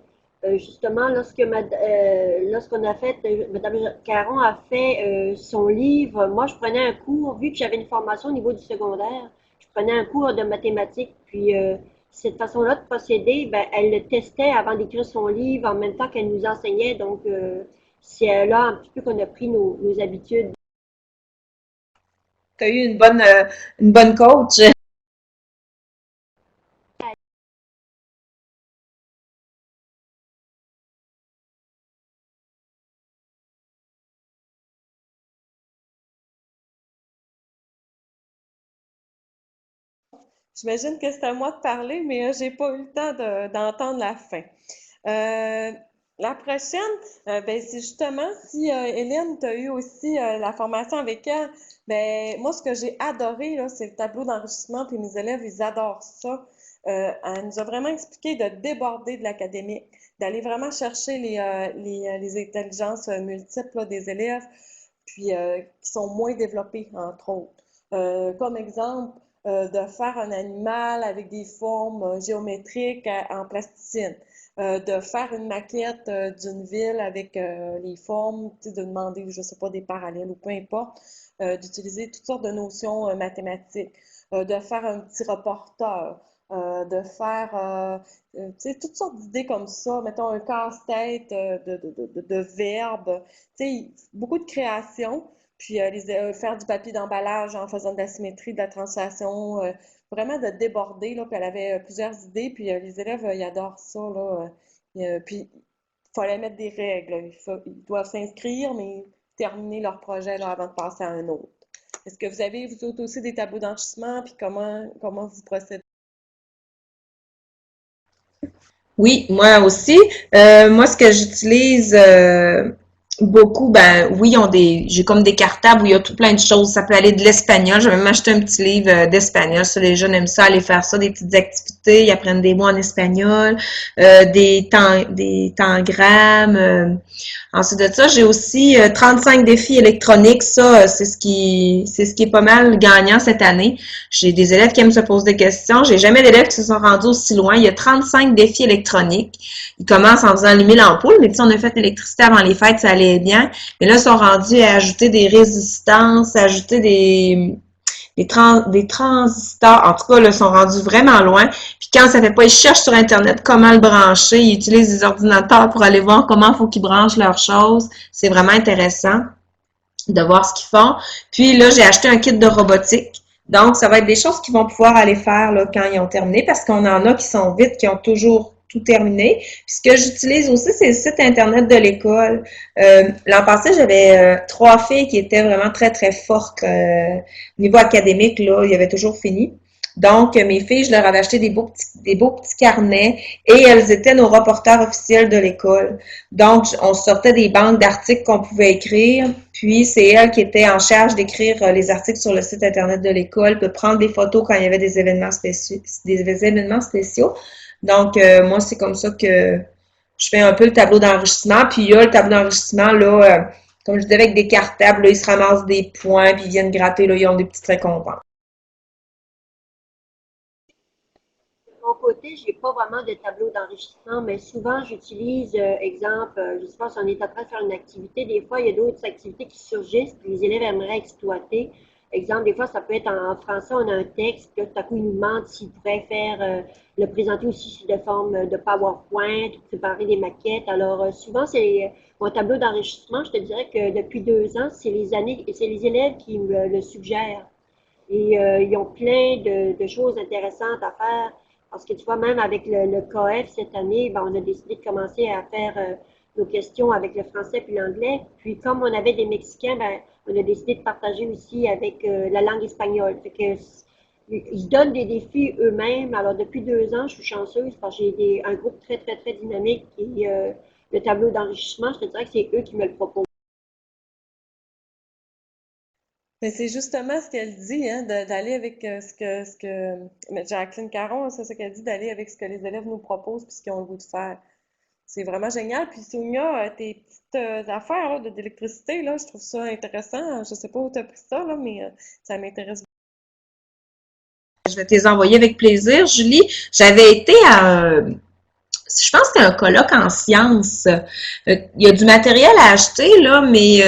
justement, lorsqu'on a fait, Mme Caron a fait son livre, moi je prenais un cours, vu que j'avais une formation au niveau du secondaire, je prenais un cours de mathématiques, puis cette façon-là de procéder, ben, elle le testait avant d'écrire son livre en même temps qu'elle nous enseignait, donc c'est là un petit peu qu'on a pris nos habitudes. Tu as eu une bonne coach. J'imagine que c'est à moi de parler, mais j'ai pas eu le temps d'entendre la fin. Euh, la prochaine, ben, c'est justement si Hélène, tu as eu aussi la formation avec elle, ben, moi, ce que j'ai adoré, là, c'est le tableau d'enrichissement, puis mes élèves, ils adorent ça. Elle nous a vraiment expliqué de déborder de l'académique, d'aller vraiment chercher les intelligences multiples là, des élèves, puis qui sont moins développées, entre autres. Comme exemple, de faire un animal avec des formes géométriques en plasticine, de faire une maquette d'une ville avec les formes, de demander, je ne sais pas, des parallèles ou peu importe, d'utiliser toutes sortes de notions mathématiques, de faire un petit reporter, de faire toutes sortes d'idées comme ça, mettons un casse-tête de verbes, beaucoup de création. Puis faire du papier d'emballage en faisant de la symétrie, de la translation, vraiment de déborder, là, puis elle avait plusieurs idées, puis les élèves, ils adorent ça, là. Puis il fallait mettre des règles, là. Ils doivent s'inscrire, mais terminer leur projet là, avant de passer à un autre. Est-ce que vous avez, vous autres aussi, des tableaux d'enrichissement, puis comment vous procédez? Oui, moi aussi. Moi, ce que j'utilise beaucoup, ben oui, j'ai comme des cartables où il y a tout plein de choses. Ça peut aller de l'espagnol. J'ai même acheté un petit livre d'espagnol. Ça, les jeunes aiment ça, aller faire ça, des petites activités. Ils apprennent des mots en espagnol, des tangrammes. Ensuite de ça, j'ai aussi 35 défis électroniques. Ça, c'est ce qui est pas mal gagnant cette année. J'ai des élèves qui aiment se poser des questions. J'ai jamais d'élèves qui se sont rendus aussi loin. Il y a 35 défis électroniques. Ils commencent en faisant allumer l'ampoule, mais tu sais, on a fait l'électricité avant les fêtes, ça allait bien. Mais là, ils sont rendus à ajouter des résistances, à ajouter des transistors, en tout cas, là, sont rendus vraiment loin. Puis quand ça fait pas, ils cherchent sur Internet comment le brancher, ils utilisent des ordinateurs pour aller voir comment il faut qu'ils branchent leurs choses. C'est vraiment intéressant de voir ce qu'ils font. Puis là, j'ai acheté un kit de robotique. Donc, ça va être des choses qu'ils vont pouvoir aller faire là, quand ils ont terminé, parce qu'on en a qui sont vite, qui ont toujours tout terminé. Puis ce que j'utilise aussi, c'est le site Internet de l'école. L'an passé, j'avais 3 filles qui étaient vraiment très, très fortes. Au niveau académique, là, ils avaient toujours fini. Donc, mes filles, je leur avais acheté des beaux petits carnets et elles étaient nos reporters officiels de l'école. Donc, on sortait des banques d'articles qu'on pouvait écrire, puis c'est elle qui était en charge d'écrire les articles sur le site Internet de l'école, de prendre des photos quand il y avait des événements spéciaux. Donc, moi, c'est comme ça que je fais un peu le tableau d'enrichissement. Puis, il y a le tableau d'enrichissement, là, comme je disais, avec des cartables, là, ils se ramassent des points, puis ils viennent gratter, là, ils ont des petites récompenses. De mon côté, je n'ai pas vraiment de tableau d'enrichissement, mais souvent j'utilise, exemple, je sais pas si on est en train de faire une activité, des fois il y a d'autres activités qui surgissent, puis les élèves aimeraient exploiter. Exemple, des fois ça peut être en français, on a un texte, puis tout à coup ils nous demandent s'ils pourraient faire, le présenter aussi sous des formes de PowerPoint, ou préparer des maquettes. Alors souvent c'est mon tableau d'enrichissement, je te dirais que depuis 2 ans, c'est les élèves qui me le suggèrent. Et ils ont plein de choses intéressantes à faire. Parce que tu vois, même avec le KF cette année, ben, on a décidé de commencer à faire nos questions avec le français puis l'anglais. Puis comme on avait des Mexicains, ben, on a décidé de partager aussi avec la langue espagnole. Fait que ils se donnent des défis eux-mêmes. Alors depuis 2 ans, je suis chanceuse parce que j'ai un groupe très, très, très dynamique et le tableau d'enrichissement, je te dirais que c'est eux qui me le proposent. Mais c'est justement ce qu'elle dit, hein, d'aller avec mais Jacqueline Caron, c'est ce qu'elle dit, d'aller avec ce que les élèves nous proposent puis ce qu'ils ont le goût de faire. C'est vraiment génial. Puis Sonia, tes petites affaires là, d'électricité, là, je trouve ça intéressant. Je sais pas où tu as pris ça, là, mais ça m'intéresse. Je vais te les envoyer avec plaisir, Julie. J'avais été je pense que c'est un colloque en sciences. Il y a du matériel à acheter, là, mais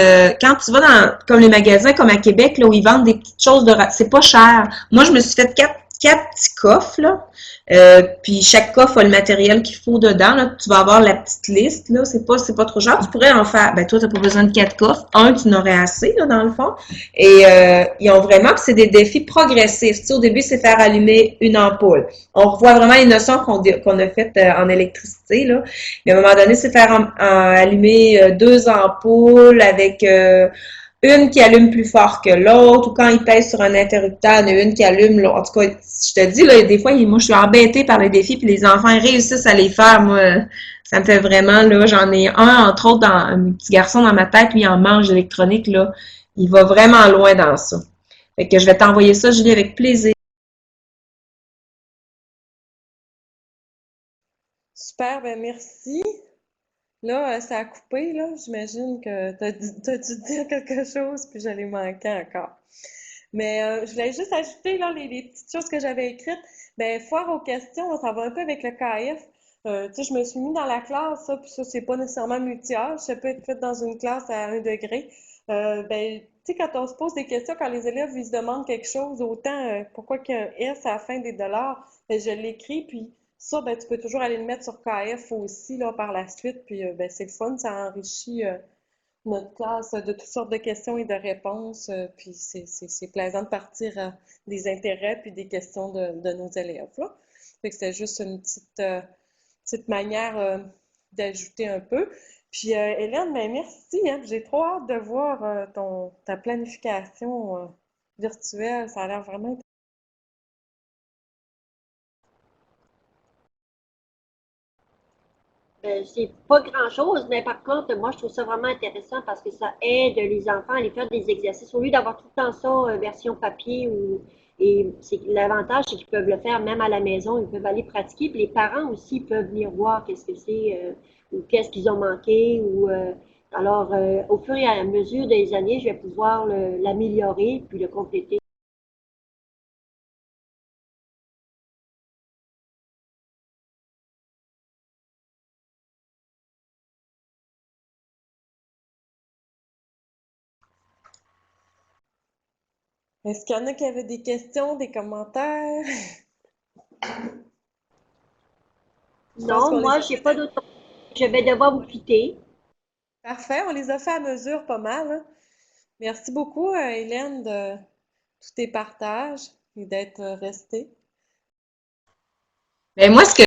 quand tu vas comme les magasins, comme à Québec, là, où ils vendent des petites choses c'est pas cher. Moi, je me suis fait quatre petits coffres, là. Puis chaque coffre a le matériel qu'il faut dedans, là. Tu vas avoir la petite liste, là. C'est pas trop cher. Tu pourrais en faire. Ben, toi, t'as pas besoin de 4 coffres. Un, tu n'aurais assez, là, dans le fond. Et ils ont vraiment, c'est des défis progressifs. Tu sais, au début, c'est faire allumer une ampoule. On revoit vraiment les notions qu'on a faites en électricité, là. Mais à un moment donné, c'est faire allumer 2 ampoules avec une qui allume plus fort que l'autre, ou quand il pèse sur un interrupteur, il y en a une qui allume l'autre. En tout cas, je te dis, là, des fois, moi, je suis embêtée par les défis, puis les enfants ils réussissent à les faire. Moi, ça me fait vraiment, là, j'en ai un, entre autres, un petit garçon dans ma tête, lui, en mange électronique, là. Il va vraiment loin dans ça. Fait que je vais t'envoyer ça, Julie, avec plaisir. Super, ben merci. Là, ça a coupé, là. J'imagine que t'as dû dire quelque chose, puis je l'ai manqué encore. Mais je voulais juste ajouter là, les petites choses que j'avais écrites. Ben, foire aux questions, ça va un peu avec le KF. Tu sais, je me suis mis dans la classe, ça, puis ça, c'est pas nécessairement multi-âge, ça peut être fait dans une classe à 1 degré. Ben, tu sais, quand on se pose des questions, quand les élèves ils se demandent quelque chose, autant pourquoi qu'il y a un S à la fin des dollars, ben, je l'écris, puis ça, ben, tu peux toujours aller le mettre sur KF aussi là, par la suite, puis ben, c'est le fun, ça enrichit notre classe de toutes sortes de questions et de réponses. Puis c'est plaisant de partir des intérêts puis des questions de nos élèves, là. Fait que c'était juste une petite manière d'ajouter un peu. Puis Hélène, ben merci, hein. J'ai trop hâte de voir ta planification virtuelle. Ça a l'air vraiment. C'est pas grand-chose, mais par contre, moi, je trouve ça vraiment intéressant parce que ça aide les enfants à aller faire des exercices. Au lieu d'avoir tout le temps ça, version papier, et c'est l'avantage, c'est qu'ils peuvent le faire même à la maison, ils peuvent aller pratiquer, puis les parents aussi peuvent venir voir qu'est-ce que c'est, ou qu'est-ce qu'ils ont manqué, alors, au fur et à mesure des années, je vais pouvoir l'améliorer, puis le compléter. Est-ce qu'il y en a qui avaient des questions, des commentaires? Je pense Non, qu'on les moi, a j'ai fait pas d'autres. Je vais devoir vous quitter. parfait, on les a fait à mesure pas mal, hein. Merci beaucoup, Hélène, de tous tes partages et d'être restée. Mais moi, ce que